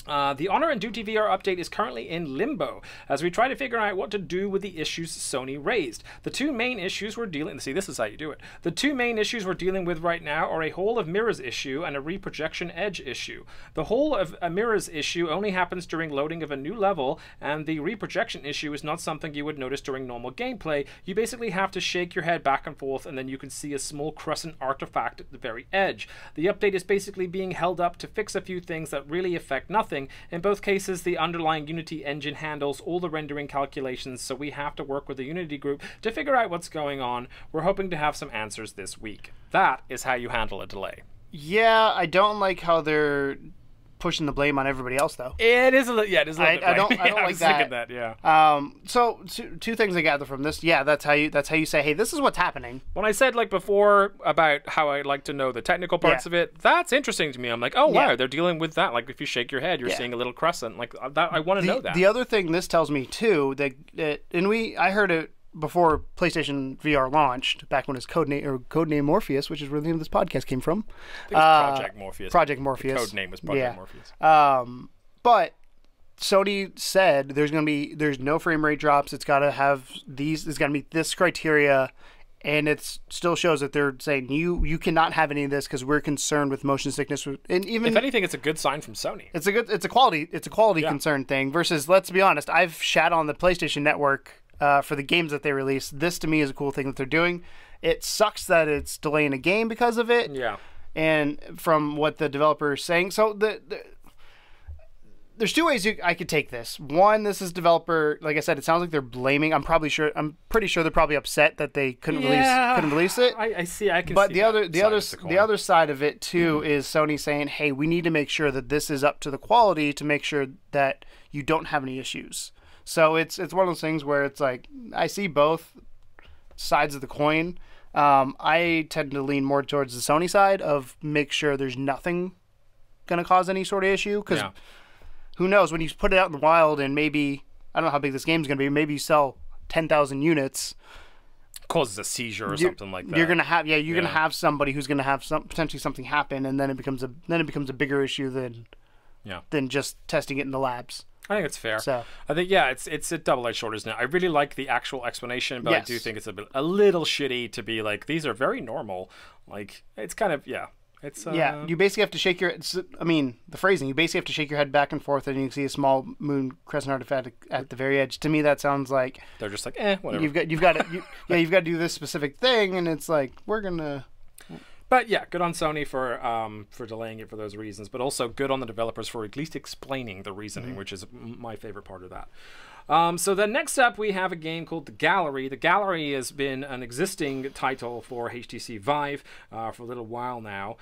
Speaker 2: The Honor and Duty VR update is currently in limbo as we try to figure out what to do with the issues Sony raised. The two main issues we're dealing... See, this is how you do it. The two main issues we're dealing with right now are a Hole of Mirrors issue and a Reprojection Edge issue. The Hole of Mirrors issue only happens during loading of a new level, and the Reprojection issue is not something you would notice during normal gameplay. You basically have to shake your head back and forth, and then you can see a small crescent artifact at the very edge. The update is basically being held up to fix a few things that really affect nothing. In both cases, the underlying Unity engine handles all the rendering calculations, so we have to work with the Unity group to figure out what's going on. We're hoping to have some answers this week. That is how you handle a delay.
Speaker 3: Yeah, I don't like how they're pushing the blame on everybody else, though.
Speaker 2: It is a little, it is a little bit.
Speaker 3: I don't like that.
Speaker 2: That. Yeah.
Speaker 3: So two things I gather from this. Yeah, that's how you say, hey, this is what's happening.
Speaker 2: When I said like before about how I like to know the technical parts of it, that's interesting to me. I'm like, oh wow, they're dealing with that. Like if you shake your head, you're seeing a little crescent. Like that, I want to know that.
Speaker 3: The other thing this tells me too, I heard it before PlayStation VR launched, back when it was Codename Morpheus, which is where the name of this podcast came from.
Speaker 2: Project Morpheus.
Speaker 3: Project Morpheus.
Speaker 2: The code name was Project Morpheus.
Speaker 3: But Sony said there's no frame rate drops. It's got to meet this criteria, and it still shows that they're saying you cannot have any of this because we're concerned with motion sickness. And even
Speaker 2: if anything, it's a good sign from Sony.
Speaker 3: It's a quality concern thing. Versus, let's be honest, I've shat on the PlayStation Network for the games that they release. This to me is a cool thing that they're doing. It sucks that it's delaying a game because of it.
Speaker 2: Yeah. And
Speaker 3: from what the developer is saying, so there's two ways I could take this. One, this is developer. Like I said, it sounds like they're blaming. I'm pretty sure they're probably upset that they couldn't release it.
Speaker 2: I see. I can.
Speaker 3: But
Speaker 2: see
Speaker 3: the other side of it too is Sony saying, hey, we need to make sure that this is up to the quality to make sure that you don't have any issues. So it's one of those things where it's like I see both sides of the coin. I tend to lean more towards the Sony side of make sure there's nothing going to cause any sort of issue, because who knows, when you put it out in the wild and maybe, I don't know how big this game's going to be, maybe you sell 10,000 units,
Speaker 2: causes a seizure or something like that.
Speaker 3: You're going to have going to have somebody who's going to have potentially something happen, and then it becomes a bigger issue than just testing it in the labs.
Speaker 2: I think it's fair.
Speaker 3: So
Speaker 2: I think it's a double-edged sword, isn't it? I really like the actual explanation, but I do think it's a little shitty to be like, these are very normal. Like, it's kind of it's
Speaker 3: you basically have to shake your. The phrasing. You basically have to shake your head back and forth, and you can see a small moon crescent artifact at the very edge. To me, that sounds like
Speaker 2: they're just like, whatever.
Speaker 3: You've got to do this specific thing, and it's like we're gonna.
Speaker 2: But yeah, good on Sony for delaying it for those reasons, but also good on the developers for at least explaining the reasoning, which is my favorite part of that. So then next up, we have a game called The Gallery. The Gallery has been an existing title for HTC Vive for a little while now.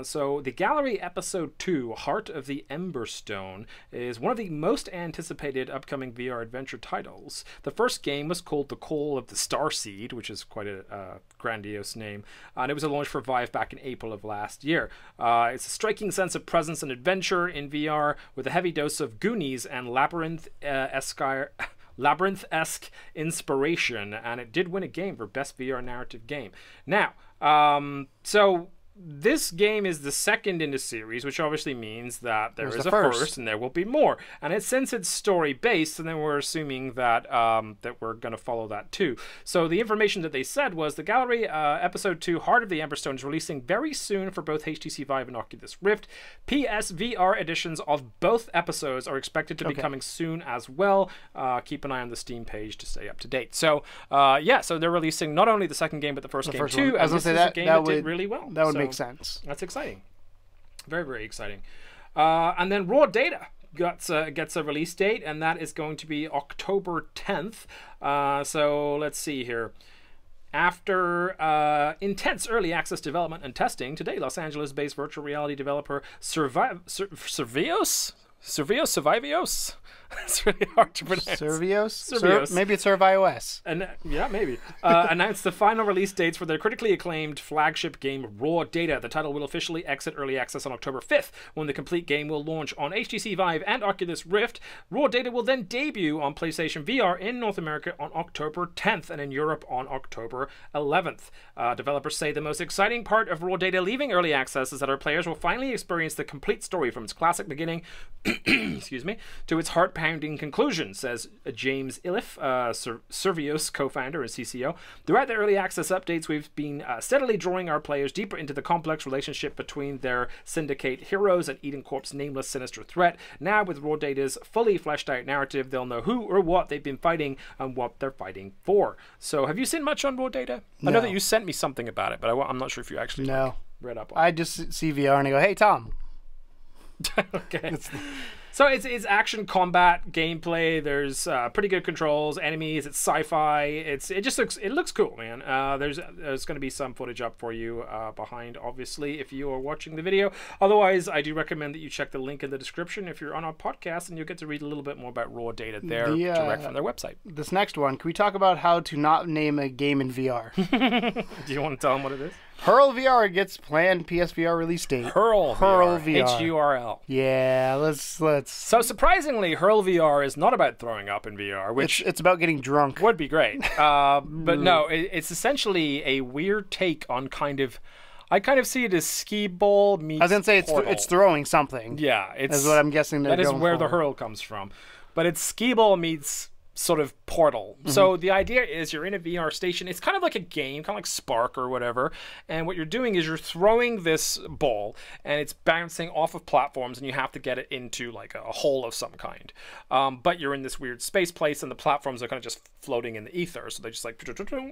Speaker 2: So The Gallery Episode 2, Heart of the Emberstone, is one of the most anticipated upcoming VR adventure titles. The first game was called The Call of the Starseed, which is quite a grandiose name, and it was a launch for Vive back in April of last year. It's a striking sense of presence and adventure in VR with a heavy dose of Goonies and labyrinth-esque inspiration, and it did win a game for Best VR Narrative Game. Now, so this game is the second in the series, which obviously means that there is a first and there will be more. And since it's story-based, and then we're assuming that that we're going to follow that too. So the information that they said was The Gallery Episode 2, Heart of the Emberstone, is releasing very soon for both HTC Vive and Oculus Rift. PSVR editions of both episodes are expected to be coming soon as well. Keep an eye on the Steam page to stay up to date. So, so they're releasing not only the second game, but the first game too. And this is a game that did really well.
Speaker 3: That would make sense.
Speaker 2: That's exciting. Very, very exciting. And then Raw Data gets a release date, and that is going to be October 10th. So let's see here. After intense early access development and testing, today Los Angeles-based virtual reality developer Survios? It's really hard to pronounce.
Speaker 3: Survios? Maybe it's Survios.
Speaker 2: And yeah, maybe. Announced the final release dates for their critically acclaimed flagship game Raw Data. The title will officially exit early access on October 5th, when the complete game will launch on HTC Vive and Oculus Rift. Raw Data will then debut on PlayStation VR in North America on October 10th and in Europe on October 11th. Developers say the most exciting part of Raw Data leaving early access is that our players will finally experience the complete story from its classic beginning excuse me, to its heart-pounding conclusion, says James Iliff, Survios co-founder and CCO. Throughout the early access updates, we've been steadily drawing our players deeper into the complex relationship between their Syndicate heroes and Eden Corp's nameless sinister threat. Now, with Raw Data's fully fleshed out narrative, they'll know who or what they've been fighting and what they're fighting for. So, have you seen much on Raw Data?
Speaker 3: No.
Speaker 2: I know that you sent me something about it, but I'm not sure if you actually read up on it.
Speaker 3: I just see VR and I go, hey, Tom.
Speaker 2: Okay. So it's action combat gameplay. There's pretty good controls, enemies. It's sci-fi. It looks cool, man. There's going to be some footage up for you behind, obviously, if you are watching the video. Otherwise, I do recommend that you check the link in the description if you're on our podcast, and you'll get to read a little bit more about Raw Data there, direct from their website.
Speaker 3: This next one, can we talk about how to not name a game in VR?
Speaker 2: Do you want to tell them what it is?
Speaker 3: Hurl VR gets planned PSVR release date.
Speaker 2: Hurl VR. H-U-R-L.
Speaker 3: Yeah, let's.
Speaker 2: So surprisingly, Hurl VR is not about throwing up in VR, which
Speaker 3: it's about getting drunk.
Speaker 2: Would be great. But no, it's essentially a weird take on I kind of see it as skee ball meets.
Speaker 3: I was gonna say it's throwing something.
Speaker 2: Yeah,
Speaker 3: that's what I'm guessing.
Speaker 2: That is where the hurl comes from, but it's skee ball meets sort of Portal. Mm-hmm. So the idea is you're in a VR station. It's kind of like a game, kind of like Spark or whatever. And what you're doing is you're throwing this ball and it's bouncing off of platforms and you have to get it into like a hole of some kind. But you're in this weird space place and the platforms are kind of just floating in the ether. So they just like,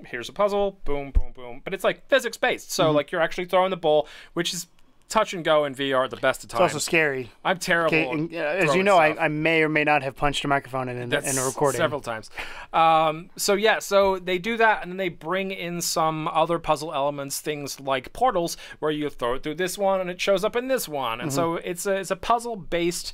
Speaker 2: here's a puzzle, boom, boom, boom. But it's like physics based. So like you're actually throwing the ball, which is touch and go in VR at the best of times.
Speaker 3: It's also scary.
Speaker 2: I'm terrible.
Speaker 3: Okay, as you know, I may or may not have punched a microphone in a recording.
Speaker 2: Several times. So they do that, and then they bring in some other puzzle elements, things like portals, where you throw it through this one, and it shows up in this one. And so it's a puzzle-based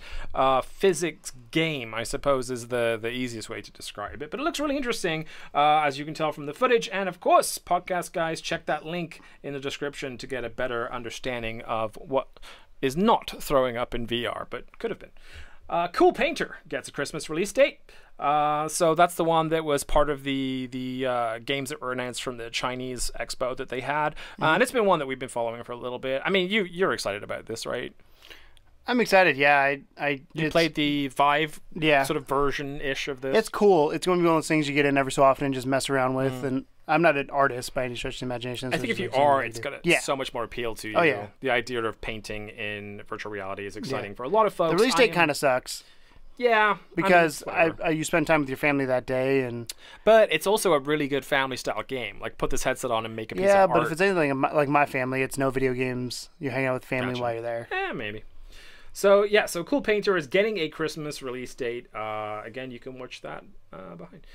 Speaker 2: physics game, I suppose, is the easiest way to describe it. But it looks really interesting, as you can tell from the footage. And of course, podcast guys, check that link in the description to get a better understanding of what is not throwing up in VR, but could have been. Cool Painter gets a Christmas release date. So that's the one that was part of the games that were announced from the Chinese expo that they had. And it's been one that we've been following for a little bit. I mean, you're excited about this, right?
Speaker 3: I'm excited, yeah.
Speaker 2: You played the Vive sort of version-ish of this?
Speaker 3: It's cool. It's going to be one of those things you get in every so often and just mess around with. And I'm not an artist by any stretch of the imagination.
Speaker 2: I think if you are, it's got so much more appeal to you.
Speaker 3: Oh, yeah.
Speaker 2: The idea of painting in virtual reality is exciting for a lot of folks.
Speaker 3: The release date kind of sucks.
Speaker 2: Yeah.
Speaker 3: Because you spend time with your family that day.
Speaker 2: But it's also a really good family-style game. Like, put this headset on and make a piece of art.
Speaker 3: Yeah, but if it's anything like my family, it's no video games. You hang out with family while you're there.
Speaker 2: Yeah, maybe. So, yeah, so Cool Painter is getting a Christmas release date. Again, you can watch that behind.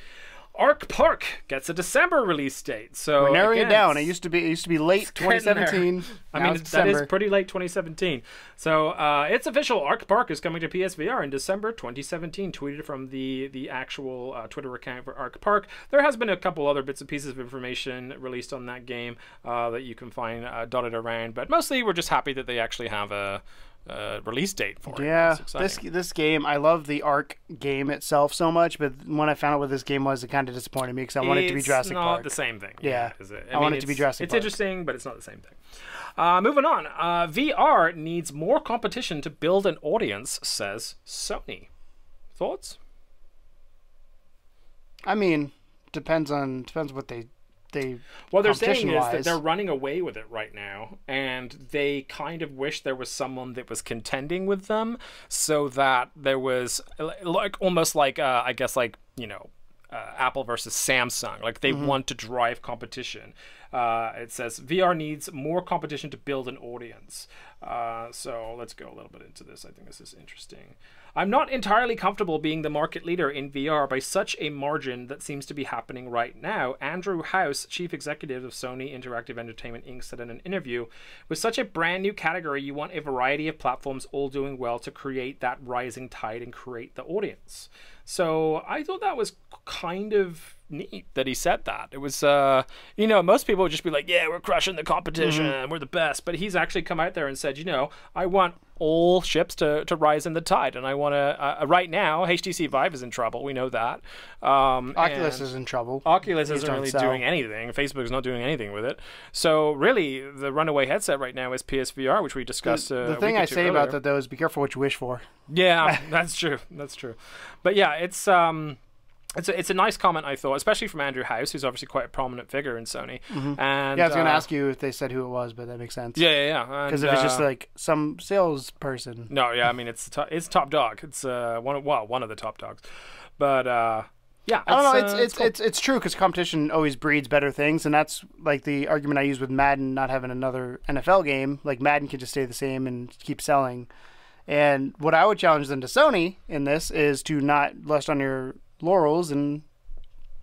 Speaker 2: Arc Park gets a December release date. So
Speaker 3: we're narrowing it down. It used to be late 2017.
Speaker 2: I mean, that is pretty late 2017. So it's official. Arc Park is coming to PSVR in December 2017. Tweeted from the actual Twitter account for Arc Park. There has been a couple other bits and pieces of information released on that game that you can find dotted around. But mostly, we're just happy that they actually have a release date for it.
Speaker 3: Yeah, this game, I love the Ark game itself so much, but when I found out what this game was, it kind of disappointed me because I wanted it to be Jurassic Park.
Speaker 2: It's not the same thing.
Speaker 3: Yeah,
Speaker 2: is it?
Speaker 3: I want it to be Jurassic Park.
Speaker 2: It's interesting, but it's not the same thing. Moving on. VR needs more competition to build an audience, says Sony. Thoughts?
Speaker 3: I mean, depends what they
Speaker 2: what they're saying is that they're running away with it right now, and they kind of wish there was someone that was contending with them, so that there was almost like I guess like Apple versus Samsung. Like they want to drive competition. It says VR needs more competition to build an audience. So let's go a little bit into this. I think this is interesting. I'm not entirely comfortable being the market leader in VR by such a margin that seems to be happening right now. Andrew House, chief executive of Sony Interactive Entertainment Inc., said in an interview, with such a brand new category, you want a variety of platforms all doing well to create that rising tide and create the audience. So I thought that was kind of neat that he said that. It was, most people would just be like, yeah, we're crushing the competition, we're the best. But he's actually come out there and said, I want all ships to rise in the tide. And I want to, right now, HTC Vive is in trouble. We know that.
Speaker 3: Oculus is in trouble.
Speaker 2: Oculus isn't really doing anything. Facebook's not doing anything with it. So really, the runaway headset right now is PSVR, which we discussed
Speaker 3: the thing I say
Speaker 2: earlier
Speaker 3: about that, though, is be careful what you wish for.
Speaker 2: Yeah, that's true. That's true. But yeah, it's a nice comment, I thought, especially from Andrew House, who's obviously quite a prominent figure in Sony. And
Speaker 3: yeah, I was going to ask you if they said who it was, but that makes sense.
Speaker 2: Yeah.
Speaker 3: Because if it's just like some salesperson.
Speaker 2: No, yeah, I mean it's top dog. It's one of the top dogs, but yeah,
Speaker 3: I don't know. It's true because competition always breeds better things, and that's like the argument I use with Madden not having another NFL game. Like Madden can just stay the same and keep selling. And what I would challenge them to Sony in this is to not rest on your laurels and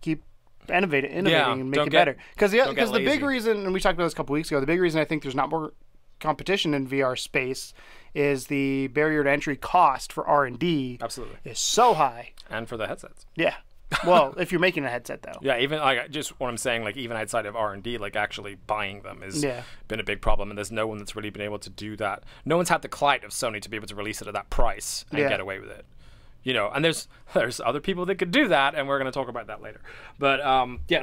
Speaker 3: keep innovating and make it better. Because the big reason, and we talked about this a couple weeks ago, the big reason I think there's not more competition in VR space is the barrier to entry cost for R&D.
Speaker 2: Absolutely,
Speaker 3: is so high,
Speaker 2: and for the headsets.
Speaker 3: Yeah. Well, if you're making a headset, though.
Speaker 2: Yeah, even like just what I'm saying, like even outside of R&D, like actually buying them has been a big problem, and there's no one that's really been able to do that. No one's had the clout of Sony to be able to release it at that price and get away with it. And there's other people that could do that, and we're going to talk about that later. But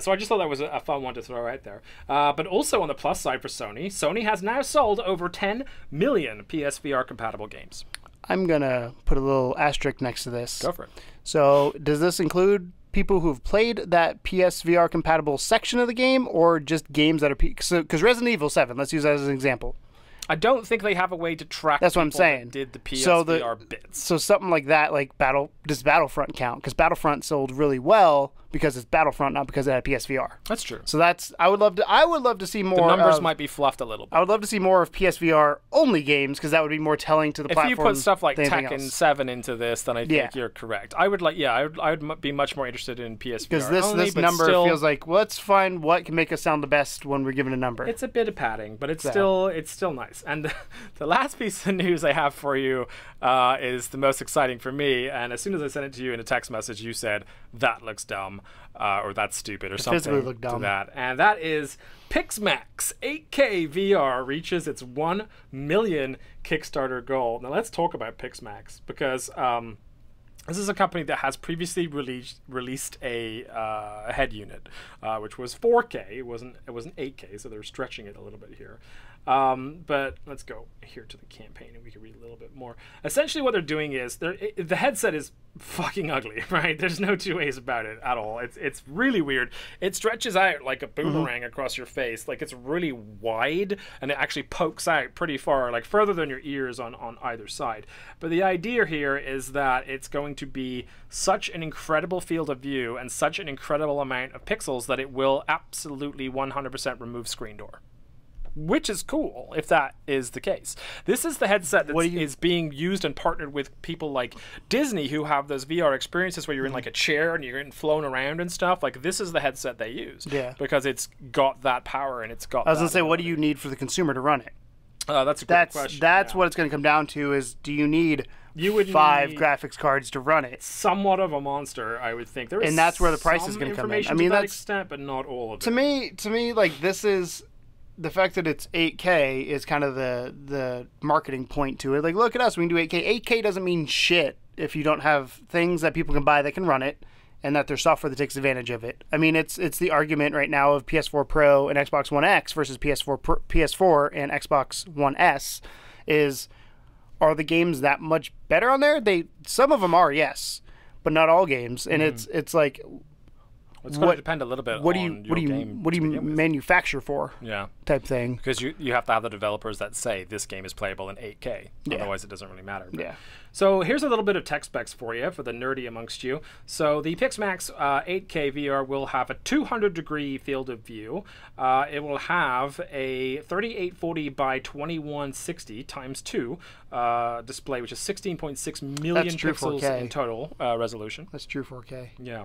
Speaker 2: so I just thought that was a fun one to throw out there. But also on the plus side for Sony has now sold over 10 million PSVR compatible games.
Speaker 3: I'm going to put a little asterisk next to this.
Speaker 2: Go for it.
Speaker 3: So does this include people who've played that PSVR compatible section of the game, or just games that are because Resident Evil 7, let's use that as an example.
Speaker 2: I don't think they have a way to track.
Speaker 3: That's what I'm saying.
Speaker 2: That did the PSVR bits?
Speaker 3: So something like that, like does Battlefront count? Because Battlefront sold really well, because it's Battlefront, not because it had PSVR.
Speaker 2: That's true.
Speaker 3: So that's I would love to see more.
Speaker 2: The numbers might be fluffed a little bit.
Speaker 3: I would love to see more of PSVR only games because that would be more telling to the platform.
Speaker 2: If you put stuff like Tekken 7 into this, then I think you're correct. I would I would be much more interested in PSVR
Speaker 3: because this number feels like, well, let's find what can make us sound the best when we're given a number.
Speaker 2: It's a bit of padding, but it's still nice. And the last piece of news I have for you is the most exciting for me. And as soon as I sent it to you in a text message, you said that looks dumb or that's stupid or something
Speaker 3: look dumb.
Speaker 2: to that. And that is Pixmax 8K VR reaches its 1 million Kickstarter goal. Now let's talk about Pixmax because this is a company that has previously released a head unit, which was 4K. It wasn't 8K, so they're stretching it a little bit here. But let's go here to the campaign and we can read a little bit more. Essentially what they're doing is the headset is fucking ugly, right? There's no two ways about it at all. It's really weird. It stretches out like a boomerang across your face. Like it's really wide and it actually pokes out pretty far, like further than your ears on either side. But the idea here is that it's going to be such an incredible field of view and such an incredible amount of pixels that it will absolutely 100% remove screen door. Which is cool if that is the case. This is the headset that is being used and partnered with people like Disney who have those VR experiences where you're in like a chair and you're getting flown around and stuff. Like this is the headset they use because it's got that power and it's got
Speaker 3: I was going to say, what do you need for the consumer to run it?
Speaker 2: That's a great question.
Speaker 3: That's what it's going to come down to is do you need 5 graphics cards to run it?
Speaker 2: Somewhat of a monster, I would think.
Speaker 3: And that's where the price is going to come in. I mean,
Speaker 2: to that extent, but not all of
Speaker 3: it. To me, like this is... The fact that it's 8K is kind of the marketing point to it. Like, look at us, we can do 8K. 8K doesn't mean shit if you don't have things that people can buy that can run it and that there's software that takes advantage of it. I mean, it's the argument right now of PS4 Pro and Xbox One X versus PS4 and Xbox One S is, are the games that much better on there? Some of them are, yes, but not all games. And it's like...
Speaker 2: It's going to depend a little bit on your game.
Speaker 3: What do you manufacture for?
Speaker 2: Yeah.
Speaker 3: Type thing.
Speaker 2: Because you have to have the developers that say this game is playable in 8K. Yeah. Otherwise, it doesn't really matter.
Speaker 3: Yeah.
Speaker 2: So here's a little bit of tech specs for you, for the nerdy amongst you. So the Pixmax 8K VR will have a 200-degree field of view. It will have a 3840 by 2160 times 2 display, which is 16.6 million pixels in total resolution.
Speaker 3: That's true 4K.
Speaker 2: Yeah.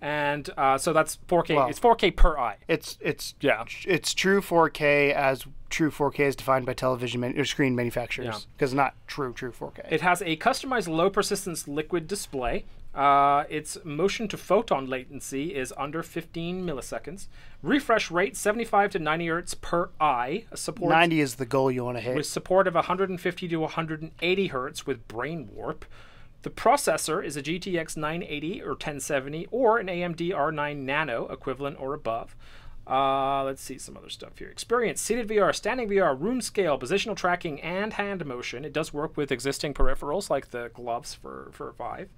Speaker 2: And so that's 4K.
Speaker 3: Well,
Speaker 2: it's 4K per eye.
Speaker 3: It's true 4K as true 4K is defined by television screen manufacturers, because not true 4K.
Speaker 2: It has a customized low persistence liquid display. Its motion to photon latency is under 15 milliseconds. Refresh rate 75 to 90 hertz per eye.
Speaker 3: 90 is the goal you want to hit.
Speaker 2: With support of 150 to 180 hertz with brain warp. The processor is a GTX 980 or 1070 or an AMD R9 Nano equivalent or above. Let's see some other stuff here. Experience, seated VR, standing VR, room scale, positional tracking, and hand motion. It does work with existing peripherals like the gloves for Vive.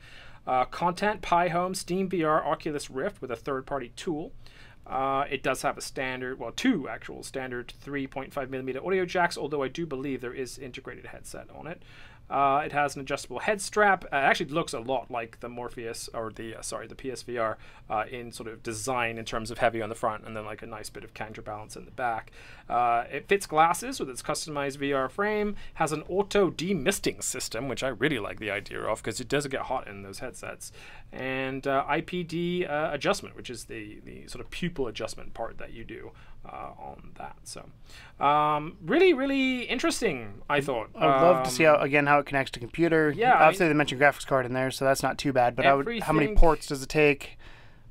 Speaker 2: Content, Pi Home, Steam VR, Oculus Rift with a third-party tool. It does have a standard, well, 2 actual standard 3.5mm audio jacks, although I do believe there is integrated headset on it. It has an adjustable head strap. It actually looks a lot like the Morpheus, or the PSVR in sort of design in terms of heavy on the front and then like a nice bit of counterbalance in the back. It fits glasses with its customized VR frame, has an auto demisting system, which I really like the idea of because it does get hot in those headsets, and IPD adjustment, which is the sort of pupil adjustment part that you do on that. So really, really interesting, I thought.
Speaker 3: I'd love to see how it connects to computer.
Speaker 2: Yeah,
Speaker 3: obviously they mentioned graphics card in there, so that's not too bad. But how many ports does it take?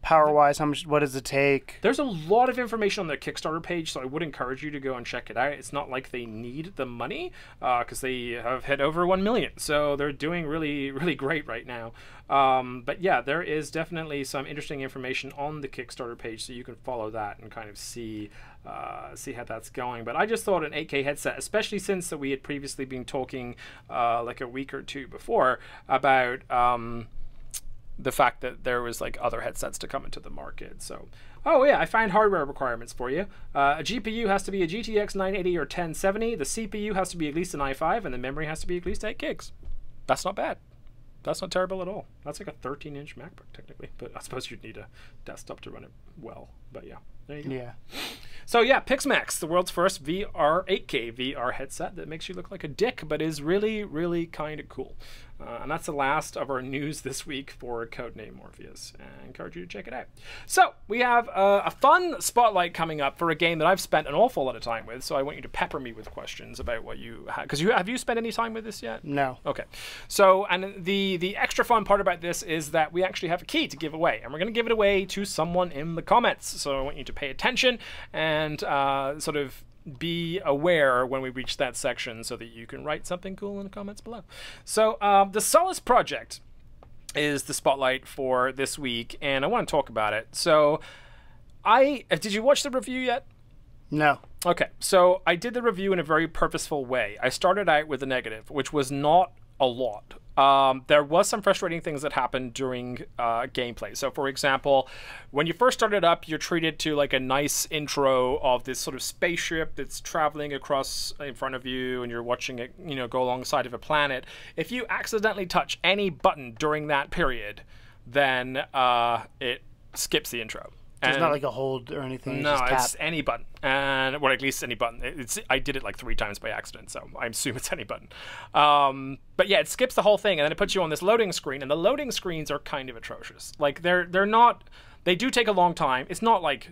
Speaker 3: Power-wise, what does it take?
Speaker 2: There's a lot of information on their Kickstarter page, so I would encourage you to go and check it out. It's not like they need the money, because they have hit over 1 million, so they're doing really, really great right now. But yeah, there is definitely some interesting information on the Kickstarter page, so you can follow that and kind of see how that's going. But I just thought an 8K headset, especially since that we had previously been talking like a week or two before about the fact that there was like other headsets to come into the market. So, oh yeah, I find hardware requirements for you. A GPU has to be a GTX 980 or 1070. The CPU has to be at least an i5, and the memory has to be at least 8 gigs. That's not bad. That's not terrible at all. That's like a 13-inch MacBook, technically. But I suppose you'd need a desktop to run it well. But yeah, there you go.
Speaker 3: Yeah.
Speaker 2: So yeah, Pixmax, the world's first VR 8K VR headset that makes you look like a dick, but is really, really kind of cool. And that's the last of our news this week for Codename Morpheus. I encourage you to check it out. So we have a fun spotlight coming up for a game that I've spent an awful lot of time with. So I want you to pepper me with questions about what you have. Because have you spent any time with this yet?
Speaker 3: No.
Speaker 2: Okay. So, and the extra fun part about this is that we actually have a key to give away. And we're going to give it away to someone in the comments. So I want you to pay attention and sort of be aware when we reach that section so that you can write something cool in the comments below. So the Solus Project is the spotlight for this week, and I want to talk about it. So did you watch the review yet?
Speaker 3: No.
Speaker 2: Okay, so I did the review in a very purposeful way. I started out with a negative, which was not a lot. There was some frustrating things that happened during gameplay. So, for example, when you first started up, you're treated to like a nice intro of this sort of spaceship that's traveling across in front of you, and you're watching it, you know, go alongside of a planet. If you accidentally touch any button during that period, then it skips the intro.
Speaker 3: So it's not like a hold or anything.
Speaker 2: No,
Speaker 3: just
Speaker 2: it's
Speaker 3: tap.
Speaker 2: any button, and well, at least any button. I did it like 3 times by accident, so I assume it's any button. But yeah, it skips the whole thing, and then it puts you on this loading screen, and the loading screens are kind of atrocious. Like they're not. They do take a long time. It's not like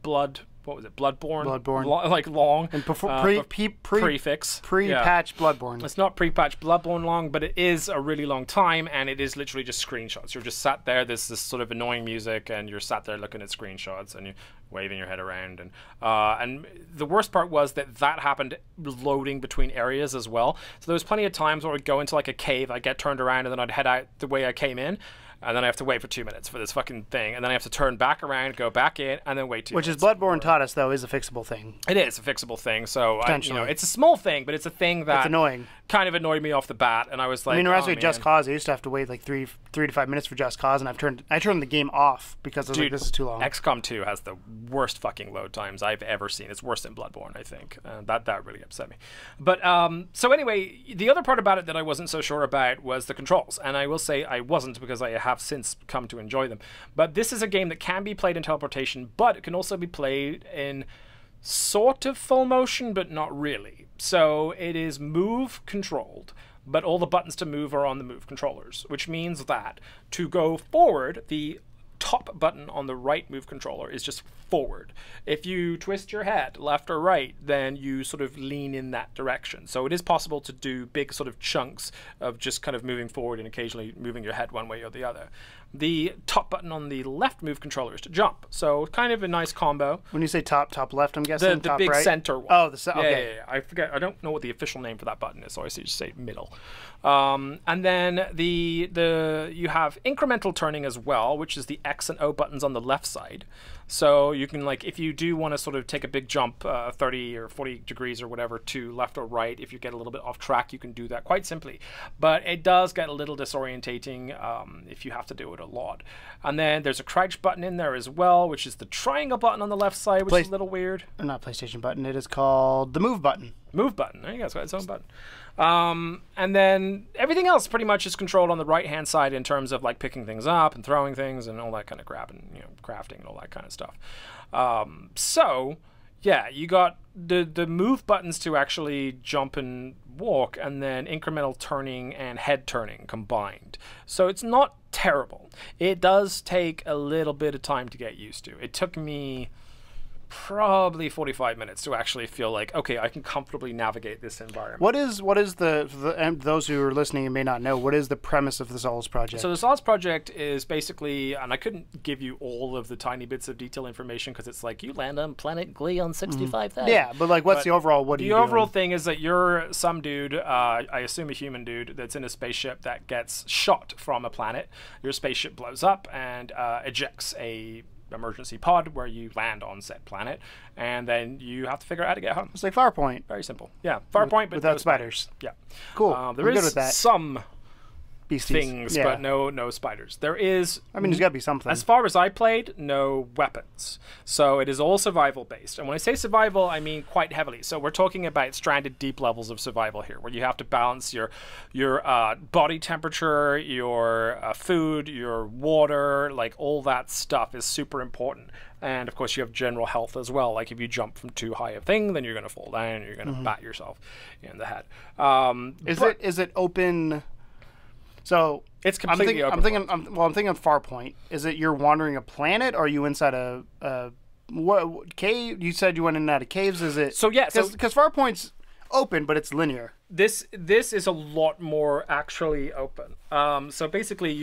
Speaker 2: Blood. What was it? Bloodborne. Like long.
Speaker 3: And before
Speaker 2: prefix.
Speaker 3: Pre-patch Bloodborne.
Speaker 2: It's not pre-patch Bloodborne long, but it is a really long time, and it is literally just screenshots. You're just sat there. There's this sort of annoying music, and you're sat there looking at screenshots, and you're waving your head around. And the worst part was that happened loading between areas as well. So there was plenty of times where I'd go into like a cave, I'd get turned around, and then I'd head out the way I came in. And then I have to wait for 2 minutes for this fucking thing. And then I have to turn back around, go back in, and then wait 2 minutes.
Speaker 3: Which is Bloodborne taught us, though, is a fixable thing.
Speaker 2: It is a fixable thing. So, it's a small thing, but it's a thing that
Speaker 3: it's annoying.
Speaker 2: Kind of annoyed me off the bat. And I was like,
Speaker 3: when I was with Just Cause, I used to have to wait like 3 to 5 minutes for Just Cause, and I turned the game off because I was like, this is too long.
Speaker 2: XCOM 2 has the worst fucking load times I've ever seen. It's worse than Bloodborne, I think. That really upset me. But so anyway, the other part about it that I wasn't so sure about was the controls. And I will say I wasn't, because I have since come to enjoy them. But this is a game that can be played in teleportation, but it can also be played in sort of full motion, but not really. So it is move controlled, but all the buttons to move are on the move controllers, which means that to go forward, the top button on the right move controller is just forward. If you twist your head left or right, then you sort of lean in that direction. So it is possible to do big sort of chunks of just kind of moving forward and occasionally moving your head one way or the other. The top button on the left move controller is to jump. So kind of a nice combo.
Speaker 3: When you say top left, I'm guessing
Speaker 2: the
Speaker 3: top
Speaker 2: big
Speaker 3: right?
Speaker 2: center one.
Speaker 3: Oh, okay.
Speaker 2: Yeah. I forget. I don't know what the official name for that button is, so I just say middle. And then you have incremental turning as well, which is the X and O buttons on the left side. So you can, like, if you do want to sort of take a big jump 30 or 40 degrees or whatever to left or right, if you get a little bit off track, you can do that quite simply. But it does get a little disorientating if you have to do it a lot. And then there's a crouch button in there as well, which is the triangle button on the left side, which is a little weird.
Speaker 3: Not PlayStation button. It is called the move button.
Speaker 2: Move button. There you go. It's got its own button. And then everything else pretty much is controlled on the right-hand side in terms of like picking things up and throwing things and all that kind of crap, and crafting and all that kind of stuff. So yeah, you got the move buttons to actually jump and walk, and then incremental turning and head turning combined. So it's not terrible. It does take a little bit of time to get used to. It took me probably 45 minutes to actually feel like, okay, I can comfortably navigate this environment.
Speaker 3: What is the and those who are listening and may not know, what is the premise of the Solus Project?
Speaker 2: So the Solus Project is basically, and I couldn't give you all of the tiny bits of detail information because it's like you land on planet Glee on 65,000.
Speaker 3: Yeah, but like, what's the overall? What do you?
Speaker 2: The overall thing is that you're some dude, I assume a human dude, that's in a spaceship that gets shot from a planet. Your spaceship blows up and ejects a emergency pod where you land on said planet, and then you have to figure out how to get home.
Speaker 3: It's like Farpoint.
Speaker 2: Very simple. Yeah, Farpoint, but
Speaker 3: without
Speaker 2: no
Speaker 3: spiders.
Speaker 2: Yeah.
Speaker 3: Cool.
Speaker 2: There is
Speaker 3: good with that.
Speaker 2: some things, but no spiders. There is...
Speaker 3: I mean, there's got to be something.
Speaker 2: As far as I played, no weapons. So it is all survival-based. And when I say survival, I mean quite heavily. So we're talking about stranded deep levels of survival here, where you have to balance your body temperature, your food, your water, like all that stuff is super important. And, of course, you have general health as well. Like, if you jump from too high a thing, then you're going to fall down, you're going to bat yourself in the head.
Speaker 3: Is it open... So
Speaker 2: it's completely open.
Speaker 3: I'm thinking of Farpoint. Is it you're wandering a planet, or are you inside a cave? You said you went in and out of caves. Is it?
Speaker 2: So, yeah.
Speaker 3: Because Farpoint's open, but it's linear.
Speaker 2: This is a lot more actually open. So basically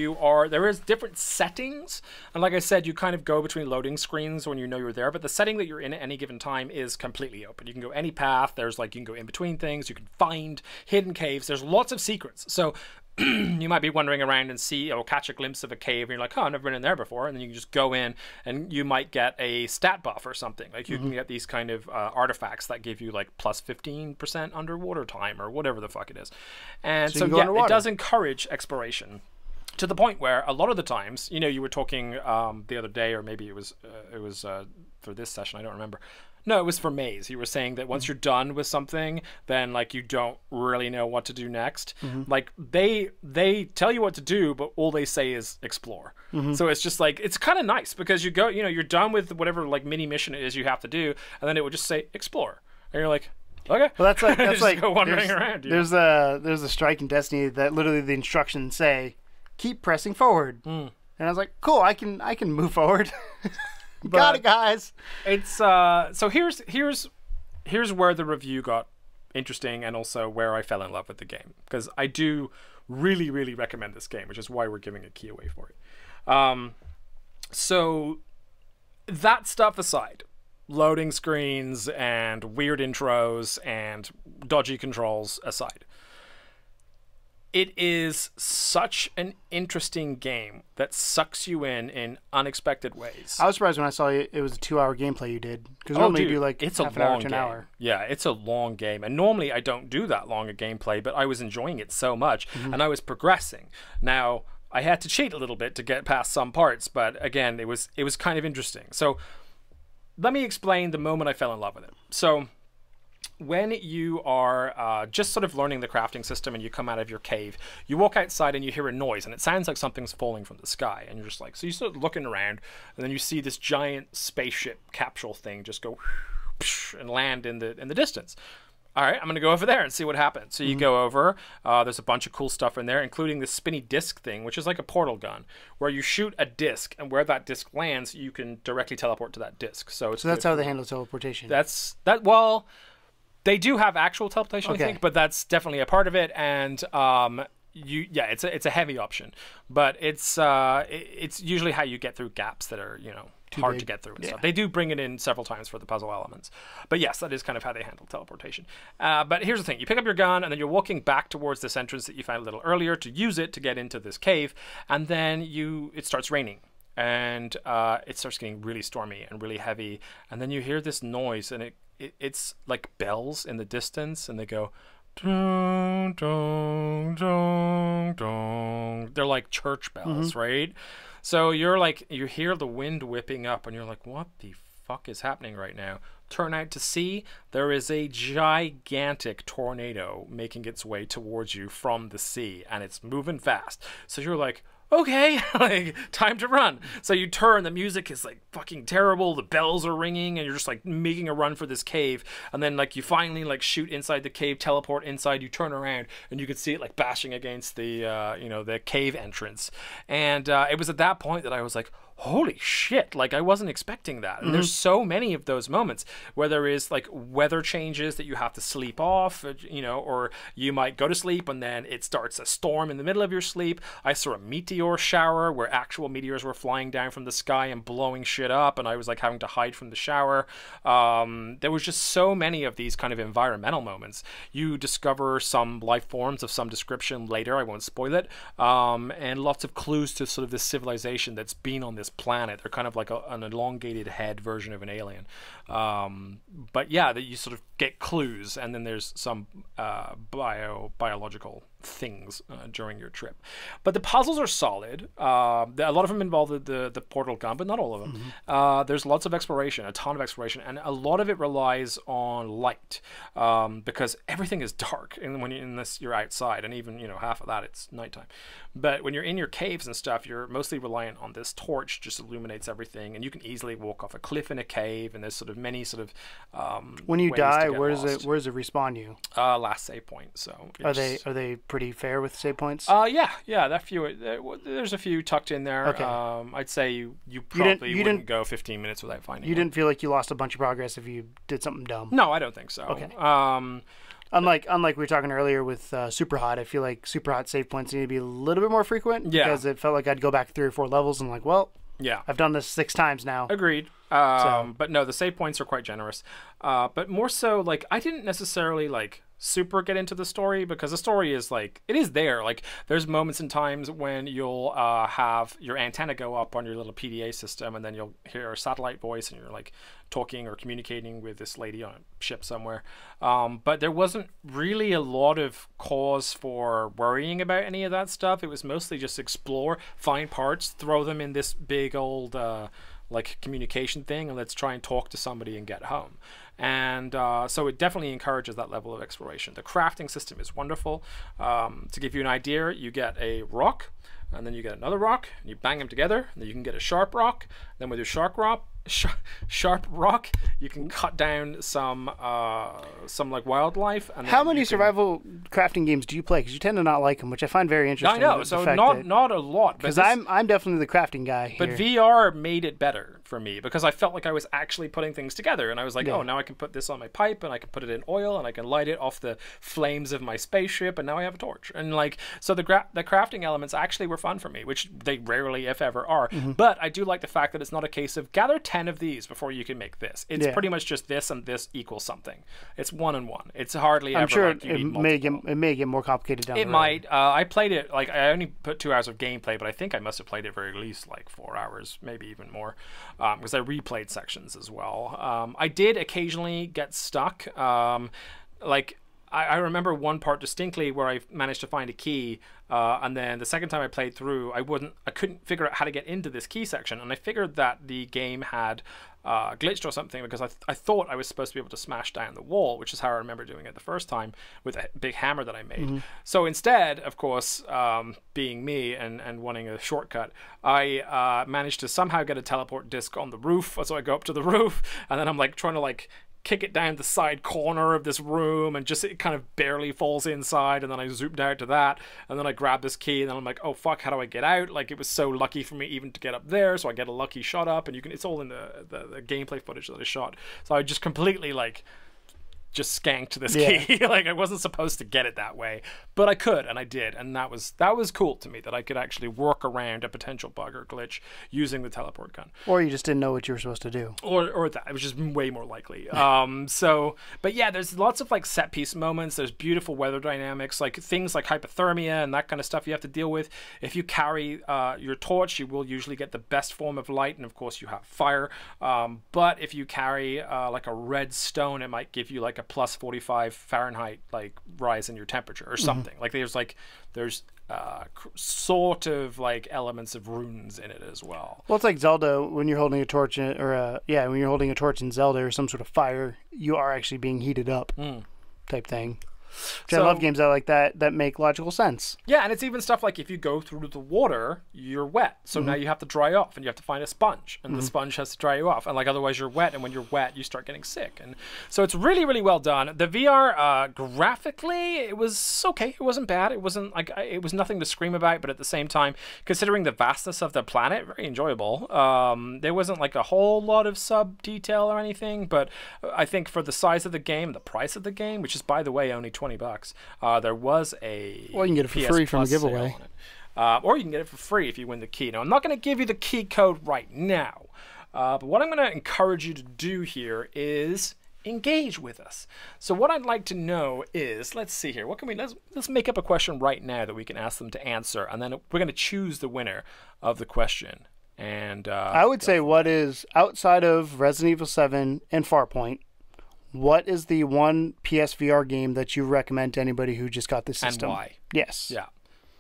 Speaker 2: there is different settings. And like I said, you kind of go between loading screens when you know you're there, but the setting that you're in at any given time is completely open. You can go any path. There's you can go in between things. You can find hidden caves. There's lots of secrets. So you might be wandering around and see or catch a glimpse of a cave and you're like, oh, I've never been in there before. And then you can just go in and you might get a stat buff or something. Like you can get these kind of artifacts that give you like plus 15% underwater time or whatever the fuck it is. And so yeah, it does encourage exploration to the point where a lot of the times, you were talking the other day, or maybe it was for this session, I don't remember. No, it was for Maze. You were saying that once you're done with something, then like you don't really know what to do next. Like they tell you what to do, but all they say is explore. So it's just like, it's kind of nice because you go, you're done with whatever like mini mission it is you have to do, and then it would just say explore, and you're like, okay.
Speaker 3: Well, that's like
Speaker 2: go wandering around.
Speaker 3: There's a strike in Destiny that literally the instructions say, keep pressing forward, and I was like, cool, I can move forward. Got it, guys.
Speaker 2: It's so here's where the review got interesting, and also where I fell in love with the game, because I do really, really recommend this game, which is why we're giving a key away for it. So that stuff aside, loading screens and weird intros and dodgy controls aside, it is such an interesting game that sucks you in unexpected ways.
Speaker 3: I was surprised when I saw it was a 2-hour gameplay you did. Because normally you do like
Speaker 2: it's
Speaker 3: half an hour to an hour.
Speaker 2: Yeah, it's a long game. And normally I don't do that long a gameplay, but I was enjoying it so much, and I was progressing. Now, I had to cheat a little bit to get past some parts, but again, it was kind of interesting. So let me explain the moment I fell in love with it. So when you are just sort of learning the crafting system and you come out of your cave, you walk outside and you hear a noise and it sounds like something's falling from the sky, and you're just like, so you start looking around, and then you see this giant spaceship capsule thing just go and land in the distance. All right, I'm gonna go over there and see what happens. So you go over, there's a bunch of cool stuff in there, including this spinny disc thing, which is like a portal gun, where you shoot a disc, and where that disc lands, you can directly teleport to that disc. So
Speaker 3: that's how they handle teleportation.
Speaker 2: Well, they do have actual teleportation, I think, but that's definitely a part of it, and it's a heavy option, but it's usually how you get through gaps that are hard to get through and stuff. They do bring it in several times for the puzzle elements, but yes, that is kind of how they handle teleportation. But here's the thing: you pick up your gun, and then you're walking back towards this entrance that you found a little earlier to use it to get into this cave, and then it starts raining. And it starts getting really stormy and really heavy, and then you hear this noise, and it's like bells in the distance, and they go dong, dong, dong, dong. They're like church bells, right? So you hear the wind whipping up, and you're like, what the fuck is happening right now? Turn out to see there is a gigantic tornado making its way towards you from the sea, and it's moving fast. So you're like, okay, like, time to run. So you turn, the music is like fucking terrible, the bells are ringing, and you're just like making a run for this cave, and then like you finally like shoot inside the cave, teleport inside, you turn around, and you can see it like bashing against the the cave entrance. And it was at that point that I was like, holy shit, like I wasn't expecting that. And there's so many of those moments where there is like weather changes that you have to sleep off, or you might go to sleep and then it starts a storm in the middle of your sleep. I saw a meteor shower where actual meteors were flying down from the sky and blowing shit up, and I was like having to hide from the shower. There was just so many of these kind of environmental moments. You discover some life forms of some description later, I won't spoil it, and lots of clues to sort of this civilization that's been on this planet. They're kind of like an elongated head version of an alien. But yeah, that you sort of get clues, and then there's some biological things during your trip. But the puzzles are solid. A lot of them involve the portal gun, but not all of them. There's lots of exploration, a ton of exploration, and a lot of it relies on light, because everything is dark, and unless you're outside, and even half of that it's nighttime. But when you're in your caves and stuff, you're mostly reliant on this torch, just illuminates everything, and you can easily walk off a cliff in a cave, and there's sort of many sort of
Speaker 3: when you die, where does it respawn you?
Speaker 2: Last save point. So
Speaker 3: are they pretty fair with save points?
Speaker 2: Yeah, there's a few tucked in there.
Speaker 3: Okay.
Speaker 2: I'd say you probably wouldn't go 15 minutes without finding.
Speaker 3: You didn't feel like you lost a bunch of progress if you did something dumb?
Speaker 2: No, I don't think so.
Speaker 3: Okay. Unlike we were talking earlier with Super Hot, I feel like Super Hot save points need to be a little bit more frequent.
Speaker 2: Yeah.
Speaker 3: Because it felt like I'd go back 3 or 4 levels and
Speaker 2: yeah,
Speaker 3: I've done this 6 times now.
Speaker 2: Agreed. But no, the save points are quite generous. But more so, I didn't necessarily super get into the story, because the story is it is there. There's moments and times when you'll have your antenna go up on your little PDA system, and then you'll hear a satellite voice, and you're talking or communicating with this lady on a ship somewhere. But there wasn't really a lot of cause for worrying about any of that stuff. It was mostly just explore, find parts, throw them in this big old communication thing, and let's try and talk to somebody and get home. And so it definitely encourages that level of exploration. The crafting system is wonderful. To give you an idea, you get a rock, and then you get another rock, and you bang them together, and then you can get a sharp rock. Then with your sharp rock, you can cut down some wildlife. And
Speaker 3: how many survival crafting games do you play? Because you tend to not like them, which I find very interesting.
Speaker 2: I know, so not a lot.
Speaker 3: Because I'm definitely the crafting guy here.
Speaker 2: But VR made it better for me, because I felt like I was actually putting things together, and I was like, oh, now I can put this on my pipe, and I can put it in oil, and I can light it off the flames of my spaceship, and now I have a torch. And so the crafting elements actually were fun for me, which they rarely, if ever, are. But I do like the fact that it's not a case of gather 10 of these before you can make this. It's pretty much just this and this equals something. It's 1 and 1. It's hardly ever.
Speaker 3: I'm sure
Speaker 2: it
Speaker 3: may get more complicated down the road.
Speaker 2: It might. I played it I only put 2 hours of gameplay, but I think I must have played it for at least 4 hours, maybe even more, because I replayed sections as well. I did occasionally get stuck. I remember one part distinctly where I managed to find a key, and then the second time I played through, I couldn't figure out how to get into this key section, and I figured that the game had glitched or something, because I thought I was supposed to be able to smash down the wall, which is how I remember doing it the first time with a big hammer that I made. So instead, of course, being me and wanting a shortcut, I managed to somehow get a teleport disc on the roof. So I go up to the roof, and then I'm trying to kick it down the side corner of this room, and just it kind of barely falls inside, and then I zoomed out to that, and then I grab this key, and then I'm like, oh fuck, how do I get out? It was so lucky for me even to get up there, so I get a lucky shot up, and it's all in the gameplay footage that I shot. So I just completely just skanked this key. I wasn't supposed to get it that way, but I could, and I did, and that was cool to me, that I could actually work around a potential bug or glitch using the teleport gun.
Speaker 3: Or you just didn't know what you were supposed to do.
Speaker 2: Or that, which is way more likely. But yeah, there's lots of set piece moments. There's beautiful weather dynamics, things like hypothermia and that kind of stuff you have to deal with. If you carry your torch, you will usually get the best form of light, and of course you have fire. But if you carry a red stone, it might give you a plus 45 Fahrenheit rise in your temperature or something. There's sort of elements of runes in it as well.
Speaker 3: Well, it's like Zelda when you're holding a torch, when you're holding a torch in Zelda or some sort of fire, you are actually being heated up, type thing. I love games that like that make logical sense.
Speaker 2: Yeah, and it's even stuff if you go through the water, you're wet. So now you have to dry off, and you have to find a sponge, and the sponge has to dry you off. And otherwise you're wet, and when you're wet, you start getting sick. And so it's really, really well done. The VR, graphically, it was okay. It wasn't bad. It wasn't it was nothing to scream about, but at the same time, considering the vastness of the planet, very enjoyable. There wasn't a whole lot of sub detail or anything, but I think for the size of the game, the price of the game, which is, by the way, only $20, there was a
Speaker 3: you can get it for
Speaker 2: PS
Speaker 3: free from a
Speaker 2: Plus
Speaker 3: giveaway,
Speaker 2: or you can get it for free if you win the key. Now, I'm not going to give you the key code right now, but what I'm going to encourage you to do here is engage with us. So what I'd like to know is, let's see here, let's make up a question right now that we can ask them to answer, and then we're going to choose the winner of the question. And
Speaker 3: I would say, what is, outside of Resident Evil 7 and Farpoint, what is the one PSVR game that you recommend to anybody who just got this system?
Speaker 2: And why?
Speaker 3: Yes.
Speaker 2: Yeah.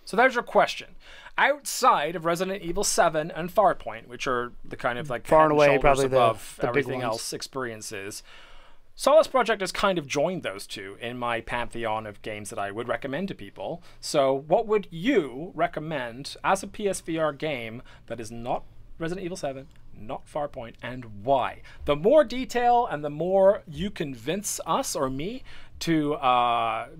Speaker 2: So there's your question. Outside of Resident Evil 7 and Farpoint, which are the kind of like
Speaker 3: far and away probably
Speaker 2: above
Speaker 3: the
Speaker 2: everything
Speaker 3: big ones.
Speaker 2: else experiences, Solus Project has kind of joined those two in my pantheon of games that I would recommend to people. So what would you recommend as a PSVR game that is not Resident Evil 7, not Farpoint, and why? The more detail and the more you convince us or me to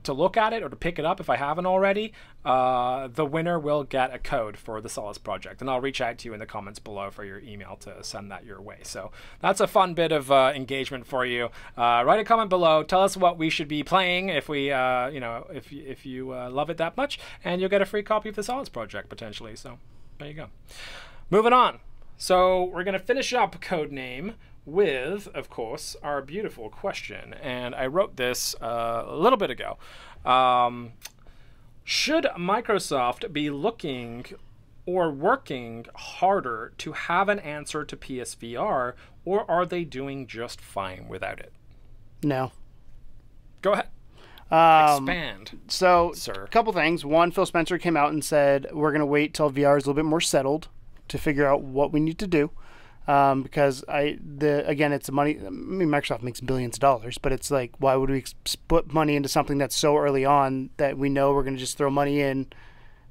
Speaker 2: look at it or to pick it up if I haven't already, the winner will get a code for the Solus Project, and I'll reach out to you in the comments below for your email to send that your way. So that's a fun bit of engagement for you. Write a comment below. Tell us what we should be playing if we, if you love it that much, and you'll get a free copy of the Solus Project potentially. So there you go. Moving on. So we're gonna finish up Codename with, of course, our beautiful question. And I wrote this a little bit ago. Should Microsoft be looking or working harder to have an answer to PSVR, or are they doing just fine without it?
Speaker 3: No.
Speaker 2: Go ahead. Expand.
Speaker 3: So,
Speaker 2: sir.
Speaker 3: A couple things. One, Phil Spencer came out and said, we're going to wait till VR is a little bit more settled to figure out what we need to do. Because again, it's money. I mean, Microsoft makes billions of dollars, but it's like, why would we put money into something that's so early on that we know we're going to just throw money in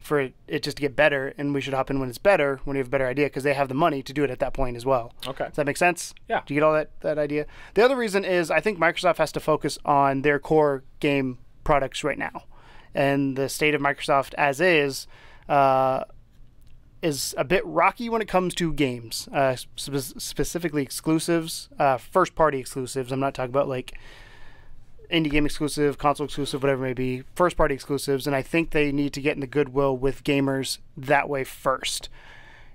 Speaker 3: for it just to get better, and we should hop in when it's better, when we have a better idea, because they have the money to do it at that point as well.
Speaker 2: Okay.
Speaker 3: Does that make sense?
Speaker 2: Yeah.
Speaker 3: Do you get all that idea? The other reason is I think Microsoft has to focus on their core game products right now, and the state of Microsoft as is a bit rocky when it comes to games, specifically exclusives, first-party exclusives. I'm not talking about like indie game exclusive, console exclusive, whatever it may be, first-party exclusives, and I think they need to get in the goodwill with gamers that way first.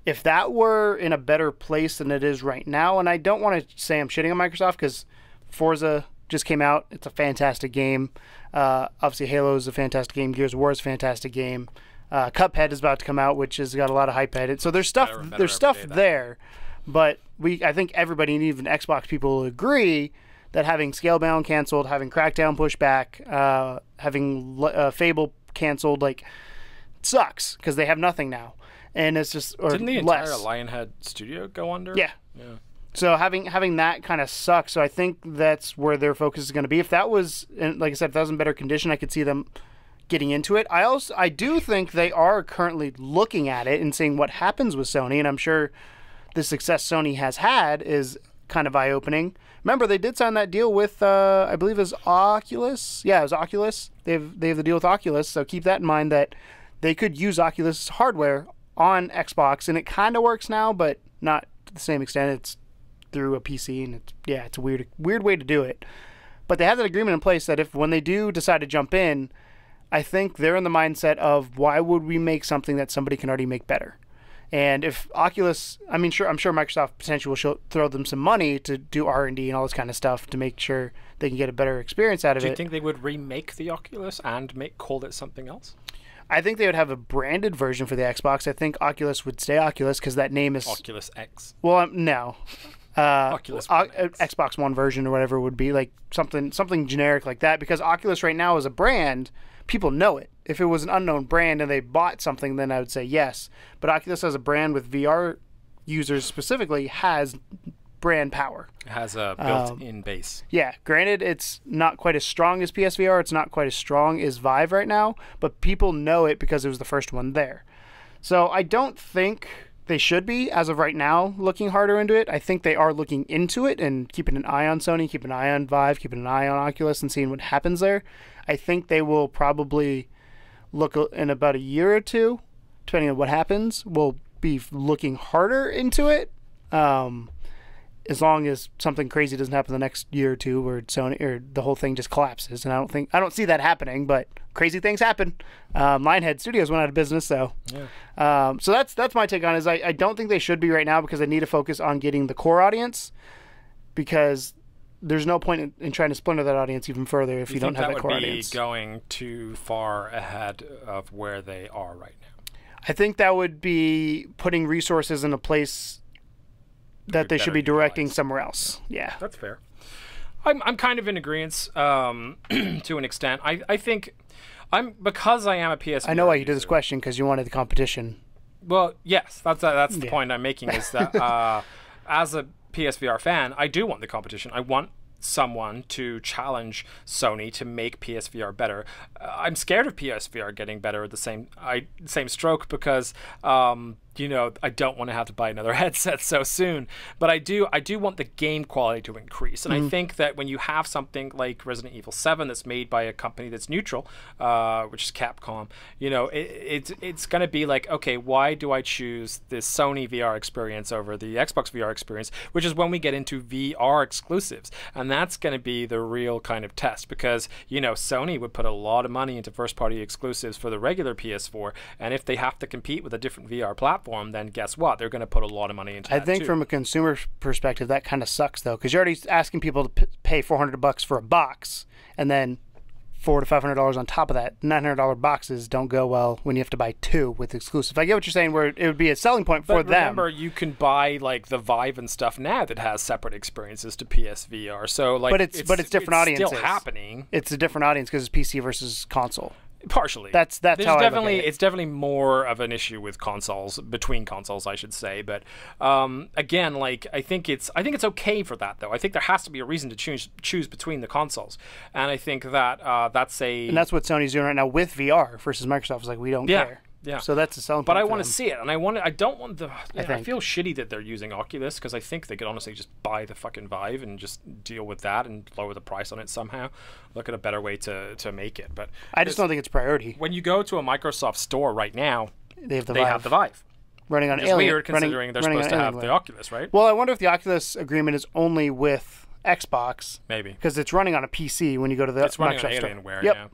Speaker 3: If that were in a better place than it is right now, and I don't want to say I'm shitting on Microsoft because Forza just came out. It's a fantastic game. Obviously, Halo is a fantastic game. Gears of War is a fantastic game. Cuphead is about to come out, which has got a lot of hype at it. So there's stuff there, but I think everybody, and even Xbox people, will agree that having Scalebound canceled, having Crackdown pushed back, having Fable canceled, like, sucks because they have nothing now, and it's just
Speaker 2: didn't the entire Lionhead studio go under?
Speaker 3: Yeah. So having that kind of sucks. So I think that's where their focus is going to be. If that was, and like I said, if that was in better condition, I could see them getting into it. I do think they are currently looking at it and seeing what happens with Sony, and I'm sure the success Sony has had is kind of eye-opening. Remember, they did sign that deal with I believe it was Oculus. Yeah, it was Oculus. They have the deal with Oculus, so keep that in mind that they could use Oculus hardware on Xbox, and it kind of works now, but not to the same extent. It's through a PC, and it's a weird way to do it. But they have that agreement in place that if when they do decide to jump in, I think they're in the mindset of why would we make something that somebody can already make better? And if Oculus, I'm sure Microsoft potentially will throw them some money to do R&D and all this kind of stuff to make sure they can get a better experience out of it.
Speaker 2: Do you think they would remake the Oculus and call it something else?
Speaker 3: I think they would have a branded version for the Xbox. I think Oculus would stay Oculus because that name is
Speaker 2: Oculus X.
Speaker 3: Well, no.
Speaker 2: Oculus
Speaker 3: Xbox One version or whatever would be like something generic like that, because Oculus right now is a brand. People know it. If it was an unknown brand and they bought something, then I would say yes. But Oculus as a brand with VR users specifically has brand power.
Speaker 2: It has a built-in base.
Speaker 3: Yeah. Granted, it's not quite as strong as PSVR. It's not quite as strong as Vive right now, but people know it because it was the first one there. So I don't think they should be, as of right now, looking harder into it. I think they are looking into it and keeping an eye on Sony, keeping an eye on Vive, keeping an eye on Oculus and seeing what happens there. I think they will probably look in about a year or two, depending on what happens, we'll be looking harder into it. As long as something crazy doesn't happen the next year or two where Sony or the whole thing just collapses. And I don't see that happening, but crazy things happen. Lionhead Studios went out of business, so yeah. So that's my take on it. Is I don't think they should be right now because they need to focus on getting the core audience, because there's no point in trying to splinter that audience even further if you don't have that core audience.
Speaker 2: That would be going too far ahead of where they are right now.
Speaker 3: I think that would be putting resources in a place that they should be directing somewhere else. Yeah.
Speaker 2: That's fair. I'm kind of in agreement to an extent. I think because I am a PSVR
Speaker 3: I know why you did this question, because you wanted the competition.
Speaker 2: Well, yes, that's the point I'm making, is that as a PSVR fan, I do want the competition. I want someone to challenge Sony to make PSVR better. I'm scared of PSVR getting better at the same stroke, because I don't want to have to buy another headset so soon. But I do want the game quality to increase. And I think that when you have something like Resident Evil 7 that's made by a company that's neutral, which is Capcom, it's going to be like, okay, why do I choose this Sony VR experience over the Xbox VR experience, which is when we get into VR exclusives. And that's going to be the real kind of test, because, Sony would put a lot of money into first-party exclusives for the regular PS4, and if they have to compete with a different VR platform, then guess what? They're going to put a lot of money into that,
Speaker 3: I think
Speaker 2: too.
Speaker 3: From a consumer perspective, that kind of sucks, though, because you're already asking people to pay $400 for a box, and then $400 to $500 on top of that. $900 boxes don't go well when you have to buy two with exclusive. I get what you're saying, where it would be a selling point for them.
Speaker 2: But remember, you can buy like the Vive and stuff now that has separate experiences to PSVR. So like,
Speaker 3: but it's different audiences.
Speaker 2: Still happening.
Speaker 3: It's a different audience because it's PC versus console.
Speaker 2: Partially.
Speaker 3: That's how I look at it.
Speaker 2: It's definitely more of an issue with consoles, between consoles, I should say. But again, like, I think it's okay for that, though. I think there has to be a reason to choose between the consoles, and I think that and
Speaker 3: that's what Sony's doing right now with VR versus Microsoft. Is like, we don't care.
Speaker 2: Yeah.
Speaker 3: So that's a selling point.
Speaker 2: But I want to see it, and I don't want the. I feel shitty that they're using Oculus, because I think they could honestly just buy the fucking Vive and just deal with that and lower the price on it somehow. Look at a better way to make it. But
Speaker 3: I just don't think it's a priority.
Speaker 2: When you go to a Microsoft store right now,
Speaker 3: they have the
Speaker 2: Vive
Speaker 3: running on
Speaker 2: Alien. It's weird considering they're supposed to have the Oculus, right?
Speaker 3: Well, I wonder if the Oculus agreement is only with Xbox.
Speaker 2: Maybe
Speaker 3: because it's running on a PC when you go to the
Speaker 2: Microsoft
Speaker 3: store.
Speaker 2: Alienware.
Speaker 3: Yep.
Speaker 2: Yeah.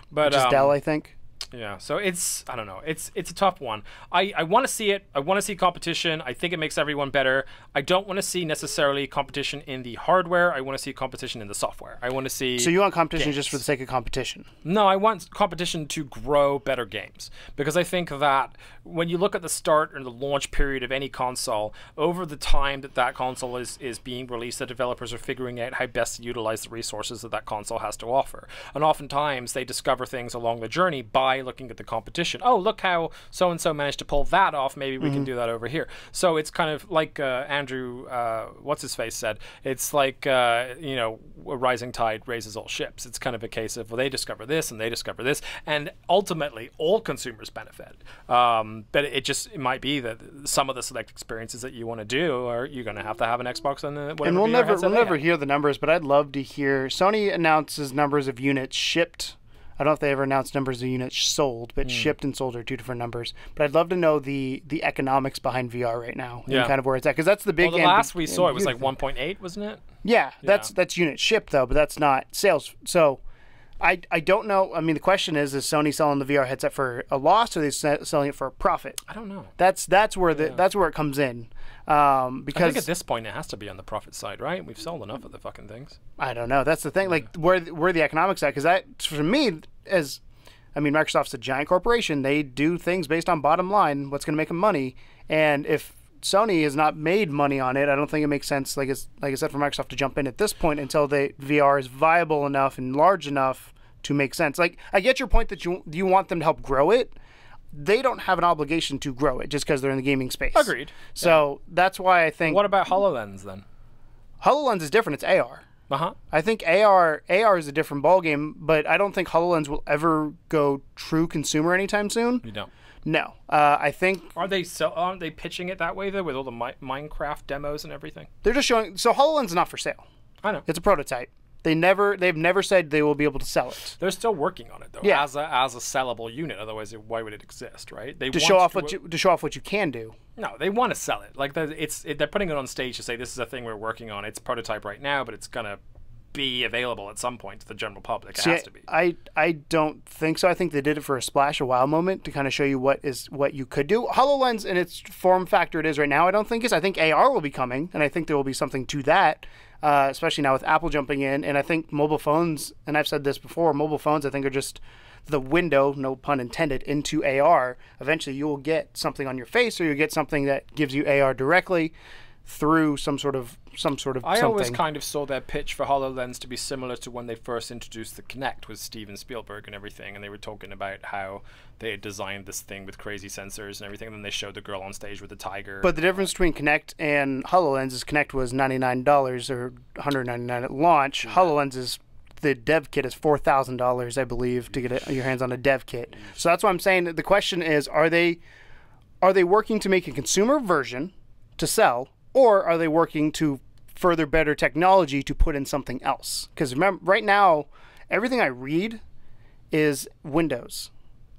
Speaker 2: But
Speaker 3: which is Dell, I think.
Speaker 2: Yeah, so I don't know. It's a tough one. I want to see it. I want to see competition. I think it makes everyone better. I don't want to see necessarily competition in the hardware. I want to see competition in the software. I want to see.
Speaker 3: So you want competition
Speaker 2: games.
Speaker 3: just for the sake of competition?
Speaker 2: No, I want competition to grow better games, because I think that when you look at the start and the launch period of any console, over the time that console is being released, the developers are figuring out how best to utilize the resources that console has to offer. And oftentimes they discover things along the journey by looking at the competition. Oh, look how so-and-so managed to pull that off. Maybe we can do that over here. So it's kind of like Andrew, what's-his-face said. It's like, a rising tide raises all ships. It's kind of a case of, well, they discover this and they discover this, and ultimately all consumers benefit. But it might be that some of the select experiences that you want to do, are you're going to have an Xbox and whatever.
Speaker 3: And we'll never hear the numbers, but I'd love to hear. Sony announces numbers of units shipped. I don't know if they ever announced numbers of units sold, but shipped and sold are two different numbers. But I'd love to know the economics behind VR right now and kind of where it's at, because that's the big.
Speaker 2: Well, the last we saw it was like 1.8, wasn't it?
Speaker 3: Yeah, that's units shipped though, but that's not sales. So I don't know. I mean, the question is Sony selling the VR headset for a loss, or are they selling it for a profit?
Speaker 2: I don't know.
Speaker 3: That's where it comes in. Because
Speaker 2: I think at this point it has to be on the profit side, right? We've sold enough of the fucking things.
Speaker 3: I don't know. That's the thing. Like where the economics at? Because that, for me, Microsoft's a giant corporation. They do things based on bottom line. What's going to make them money? And if Sony has not made money on it, I don't think it makes sense, like I said, for Microsoft to jump in at this point until VR is viable enough and large enough to make sense. Like, I get your point that you want them to help grow it. They don't have an obligation to grow it just because they're in the gaming space.
Speaker 2: Agreed.
Speaker 3: So that's why I think.
Speaker 2: What about HoloLens then?
Speaker 3: HoloLens is different. It's AR.
Speaker 2: Uh-huh.
Speaker 3: I think AR is a different ballgame, but I don't think HoloLens will ever go true consumer anytime soon.
Speaker 2: You don't?
Speaker 3: No. I think.
Speaker 2: Aren't they pitching it that way though, with all the Minecraft demos and everything?
Speaker 3: They're just showing. So HoloLens is not for sale.
Speaker 2: I know.
Speaker 3: It's a prototype. They've never said they will be able to sell it.
Speaker 2: They're still working on it though, as a sellable unit. Otherwise, why would it exist, right?
Speaker 3: To show off what you can do.
Speaker 2: No, they want to sell it. Like they're putting it on stage to say this is a thing we're working on. It's prototype right now, but it's gonna be available at some point to the general public. It has to be.
Speaker 3: I don't think so. I think they did it for a splash, a wow moment to kind of show you what you could do. HoloLens in its form factor it is right now, I don't think is. I think AR will be coming, and I think there will be something to that. Especially now with Apple jumping in, and I think mobile phones, and I've said this before, mobile phones I think are just the window, no pun intended, into AR. Eventually you will get something on your face, or you'll get something that gives you AR directly through some sort of
Speaker 2: I always
Speaker 3: something.
Speaker 2: kind of saw their pitch for HoloLens to be similar to when they first introduced the Kinect with Steven Spielberg and everything, and they were talking about how they had designed this thing with crazy sensors and everything, and then they showed the girl on stage with the tiger.
Speaker 3: But the difference between Kinect and HoloLens is Kinect was $99 or $199 at launch. Yeah. HoloLens is, the dev kit is $4,000, I believe, to get your hands on a dev kit. So that's what I'm saying. The question is, are they working to make a consumer version to sell, or are they working to further better technology to put in something else? Because remember, right now, everything I read is Windows.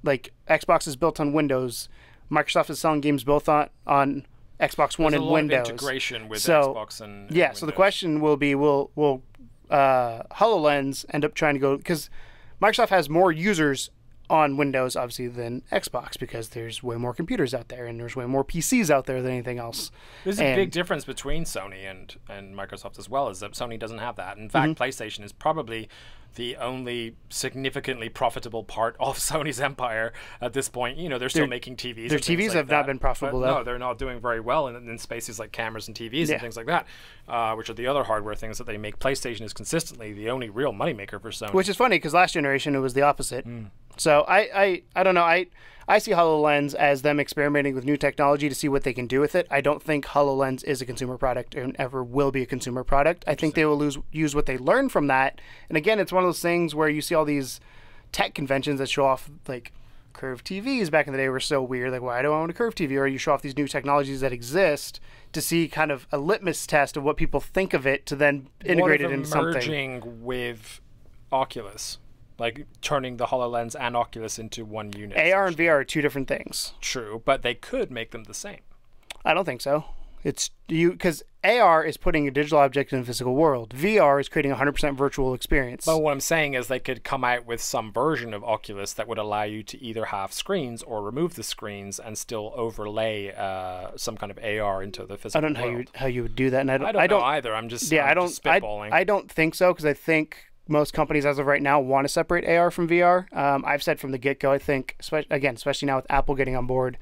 Speaker 3: Like, Xbox is built on Windows. Microsoft is selling games both on Xbox One and Windows.
Speaker 2: There's a lot of integration with Xbox and
Speaker 3: yeah,
Speaker 2: Windows.
Speaker 3: so the question will be, will HoloLens end up trying to go... Because Microsoft has more users on Windows, obviously, than Xbox, because there's way more computers out there and there's way more PCs out there than anything else.
Speaker 2: There's a big difference between Sony and Microsoft as well, is that Sony doesn't have that. In fact, PlayStation is probably the only significantly profitable part of Sony's empire at this point. You know, they're still making TVs.
Speaker 3: Their TVs have not been profitable, though.
Speaker 2: No, they're not doing very well in spaces like cameras and TVs and things like that, which are the other hardware things that they make. PlayStation is consistently the only real moneymaker for Sony.
Speaker 3: Which is funny, because last generation it was the opposite. So I don't know. I see HoloLens as them experimenting with new technology to see what they can do with it. I don't think HoloLens is a consumer product and ever will be a consumer product. I think they will use what they learn from that. And again, it's one of those things where you see all these tech conventions that show off, like, curved TVs back in the day were so weird. Like, why do I want a curved TV? Or you show off these new technologies that exist to see kind of a litmus test of what people think of it to then integrate it into something.
Speaker 2: Merging with Oculus. Like turning the HoloLens and Oculus into one unit.
Speaker 3: AR and VR are two different things.
Speaker 2: True, but they could make them the same.
Speaker 3: I don't think so. It's because AR is putting a digital object in a physical world. VR is creating a 100% virtual experience.
Speaker 2: But what I'm saying is they could come out with some version of Oculus that would allow you to either have screens or remove the screens and still overlay some kind of AR into the physical world.
Speaker 3: I don't know how you would do that, and I don't
Speaker 2: know either. I'm just spitballing.
Speaker 3: I don't think so, because I think most companies as of right now want to separate AR from VR. I've said from the get-go, I think, especially now with Apple getting on board,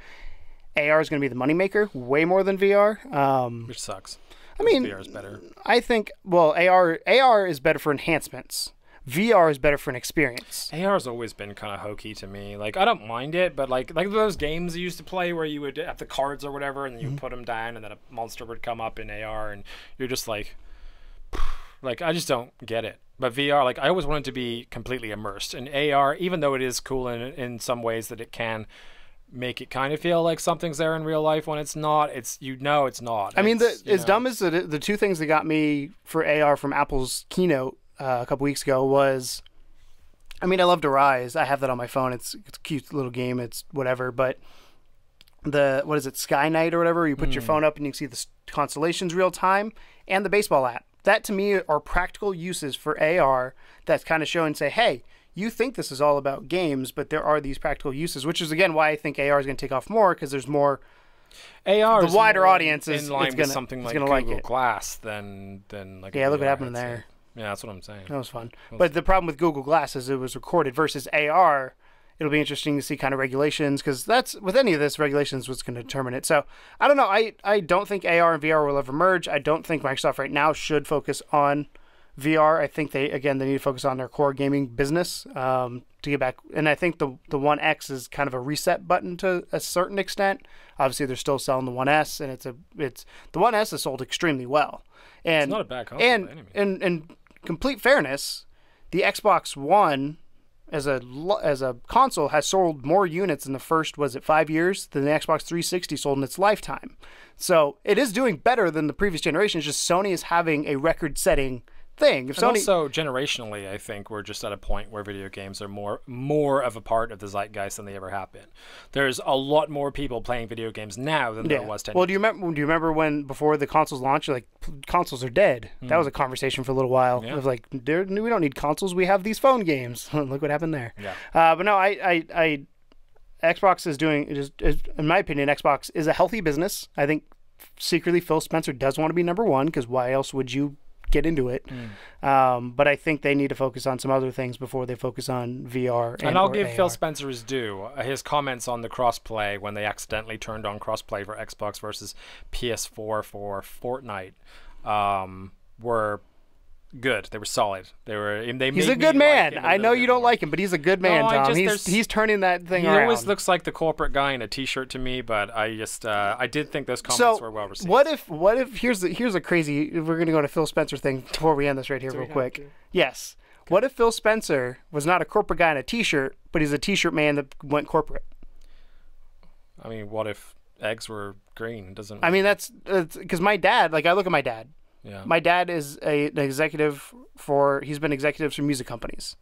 Speaker 3: AR is going to be the moneymaker way more than VR.
Speaker 2: Which sucks.
Speaker 3: I mean,
Speaker 2: VR is better.
Speaker 3: I think, well, AR is better for enhancements. VR is better for an experience.
Speaker 2: AR has always been kind of hokey to me. Like, I don't mind it, but like those games you used to play where you would have the cards or whatever, and you put them down, and then a monster would come up in AR, and you're just like, I just don't get it. But VR, like, I always wanted to be completely immersed. And AR, even though it is cool in some ways that it can make it kind of feel like something's there in real life, when it's not, it's not.
Speaker 3: I mean, dumb as the two things that got me for AR from Apple's keynote a couple weeks ago was, I mean, I love Rise. I have that on my phone. It's a cute little game. It's whatever. But what is it, Sky Night or whatever, you put your phone up and you can see the constellations real time, and the baseball app. That, to me, are practical uses for AR that kind of show and say, hey, you think this is all about games, but there are these practical uses, which is, again, why I think AR is going to take off more, because there's more...
Speaker 2: AR
Speaker 3: the wider audience is
Speaker 2: in line with something like Google
Speaker 3: like
Speaker 2: Glass than like...
Speaker 3: Yeah, look what happened there.
Speaker 2: Yeah, that's what I'm saying.
Speaker 3: That was fun. But the problem with Google Glass is it was recorded versus AR. It'll be interesting to see kind of regulations, because that's, with any of this, regulations what's going to determine it. So, I don't know. I don't think AR and VR will ever merge. I don't think Microsoft right now should focus on VR. I think they need to focus on their core gaming business to get back. And I think the One X is kind of a reset button to a certain extent. Obviously, they're still selling the One S, and the One S has sold extremely well. And
Speaker 2: it's not a bad console by any means.
Speaker 3: And in complete fairness, the Xbox One as a console has sold more units in the first, 5 years than the Xbox 360 sold in its lifetime. So it is doing better than the previous generation. It's just Sony is having a record-setting thing.
Speaker 2: Also, generationally, I think we're just at a point where video games are more of a part of the zeitgeist than they ever have been. There's a lot more people playing video games now than there was 10 years ago.
Speaker 3: Do you remember when, before the consoles launched, like, consoles are dead? That was a conversation for a little while. Yeah. It was like, we don't need consoles. We have these phone games. Look what happened there.
Speaker 2: Yeah.
Speaker 3: But no, Xbox is doing, in my opinion, Xbox is a healthy business. I think secretly Phil Spencer does want to be number one, because why else would you get into it. But I think they need to focus on some other things before they focus on VR.
Speaker 2: And I'll give Phil Spencer his due. His comments on the crossplay when they accidentally turned on crossplay for Xbox versus PS4 for Fortnite were good. They were solid. He's
Speaker 3: a good man. I know you don't like him, but he's a good man, Tom. He's turning that thing around.
Speaker 2: He always looks like the corporate guy in a t-shirt to me, but I did think those comments were well received.
Speaker 3: What if here's a crazy, we're going to go to Phil Spencer thing before we end this right here real quick. Yes. Okay. What if Phil Spencer was not a corporate guy in a t-shirt, but he's a t-shirt man that went corporate?
Speaker 2: I mean, what if eggs were green?
Speaker 3: I mean, that's because my dad, like I look at my dad.
Speaker 2: Yeah.
Speaker 3: My dad is an executive he's been executives for music companies.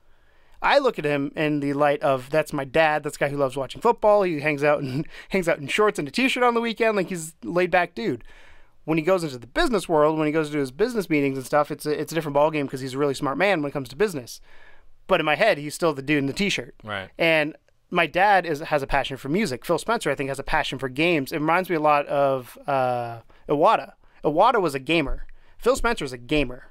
Speaker 3: I look at him in the light of, that's my dad. That's a guy who loves watching football. He hangs out in shorts and a t-shirt on the weekend. Like, he's a laid back dude. When he goes into the business world, when he goes to his business meetings and stuff, it's a different ballgame because he's a really smart man when it comes to business. But in my head, he's still the dude in the t-shirt.
Speaker 2: Right.
Speaker 3: And my dad has a passion for music. Phil Spencer, I think, has a passion for games. It reminds me a lot of Iwata. Iwata was a gamer. Phil Spencer is a gamer.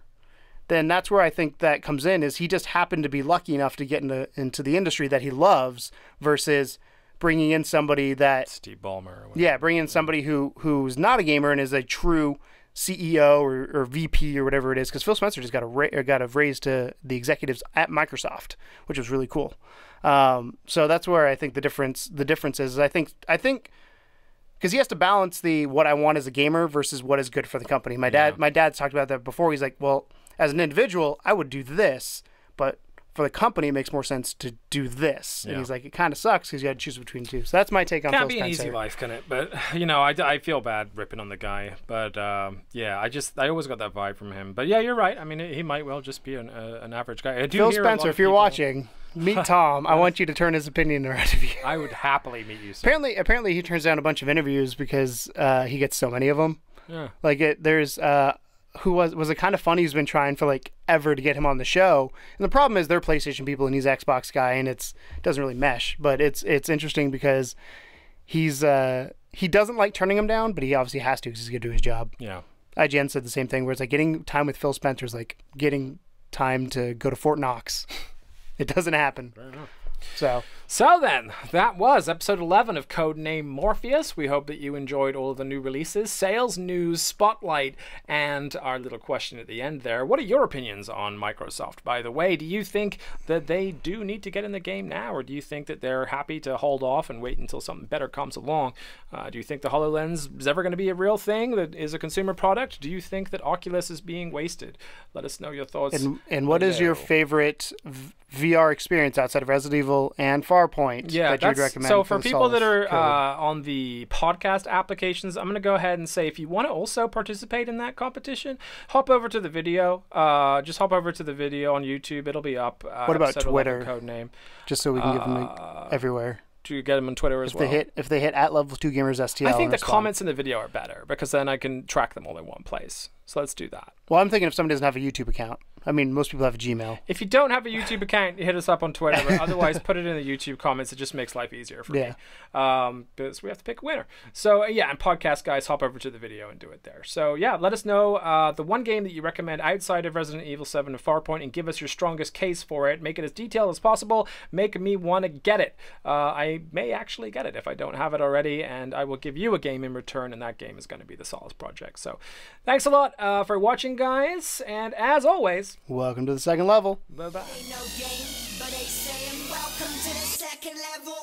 Speaker 3: Then that's where I think that comes in, is he just happened to be lucky enough to get into the industry that he loves versus bringing in somebody that...
Speaker 2: Steve Ballmer.
Speaker 3: Yeah, bringing in somebody who's not a gamer and is a true CEO or VP or whatever it is, because Phil Spencer just got a raise to the executives at Microsoft, which was really cool. So that's where I think the difference is. I think because he has to balance what I want as a gamer versus what is good for the company. My dad's talked about that before. He's like, well, as an individual, I would do this, but for the company, it makes more sense to do this. Yeah. And he's like, it kind of sucks because you got to choose between two. So that's my take on Phil Spencer.
Speaker 2: Can't be an easy life, can it? But, I feel bad ripping on the guy. But, I always got that vibe from him. But, yeah, you're right. I mean, he might well just be an average guy.
Speaker 3: Phil Spencer, if you're watching... Meet Tom. I want you to turn his opinion around of you.
Speaker 2: I would happily meet you. Sir.
Speaker 3: Apparently, he turns down a bunch of interviews because he gets so many of them.
Speaker 2: Yeah.
Speaker 3: Like there's who was it kind of funny? Who's been trying for like ever to get him on the show, and the problem is they're PlayStation people and he's Xbox guy, and it doesn't really mesh. But it's interesting because he doesn't like turning him down, but he obviously has to because he's gonna do his job.
Speaker 2: Yeah.
Speaker 3: IGN said the same thing, where it's like getting time with Phil Spencer is like getting time to go to Fort Knox. It doesn't happen.
Speaker 2: Fair enough.
Speaker 3: So
Speaker 2: then, that was episode 11 of Codename Morpheus. We hope that you enjoyed all of the new releases, sales news, spotlight, and our little question at the end there. What are your opinions on Microsoft, by the way? Do you think that they do need to get in the game now, or do you think that they're happy to hold off and wait until something better comes along? Do you think the HoloLens is ever going to be a real thing that is a consumer product? Do you think that Oculus is being wasted? Let us know your thoughts.
Speaker 3: And what is your favorite VR experience outside of Resident Evil and Farpoint that you'd recommend?
Speaker 2: So for people that are on the podcast applications, I'm going to go ahead and say if you want to also participate in that competition, hop over to the video. Just hop over to the video on YouTube. It'll be up.
Speaker 3: What about Twitter?
Speaker 2: Codename.
Speaker 3: Just so we can give them everywhere.
Speaker 2: To get them on Twitter as well.
Speaker 3: If they hit at Level 2 Gamers STL.
Speaker 2: I think the comments in the video are better because then I can track them all in one place. So let's do that.
Speaker 3: Well, I'm thinking if somebody doesn't have a YouTube account. I mean, most people have a Gmail.
Speaker 2: If you don't have a YouTube account, hit us up on Twitter. But otherwise, put it in the YouTube comments. It just makes life easier for me. Because we have to pick a winner. So, and podcast guys, hop over to the video and do it there. So, let us know the one game that you recommend outside of Resident Evil 7 and Farpoint and give us your strongest case for it. Make it as detailed as possible. Make me want to get it. I may actually get it if I don't have it already, and I will give you a game in return, and that game is going to be the Solus Project. So, thanks a lot for watching, guys, and as always,
Speaker 3: welcome to the second level.
Speaker 2: Bye-bye.
Speaker 1: Ain't no game, but they saying welcome to the second level.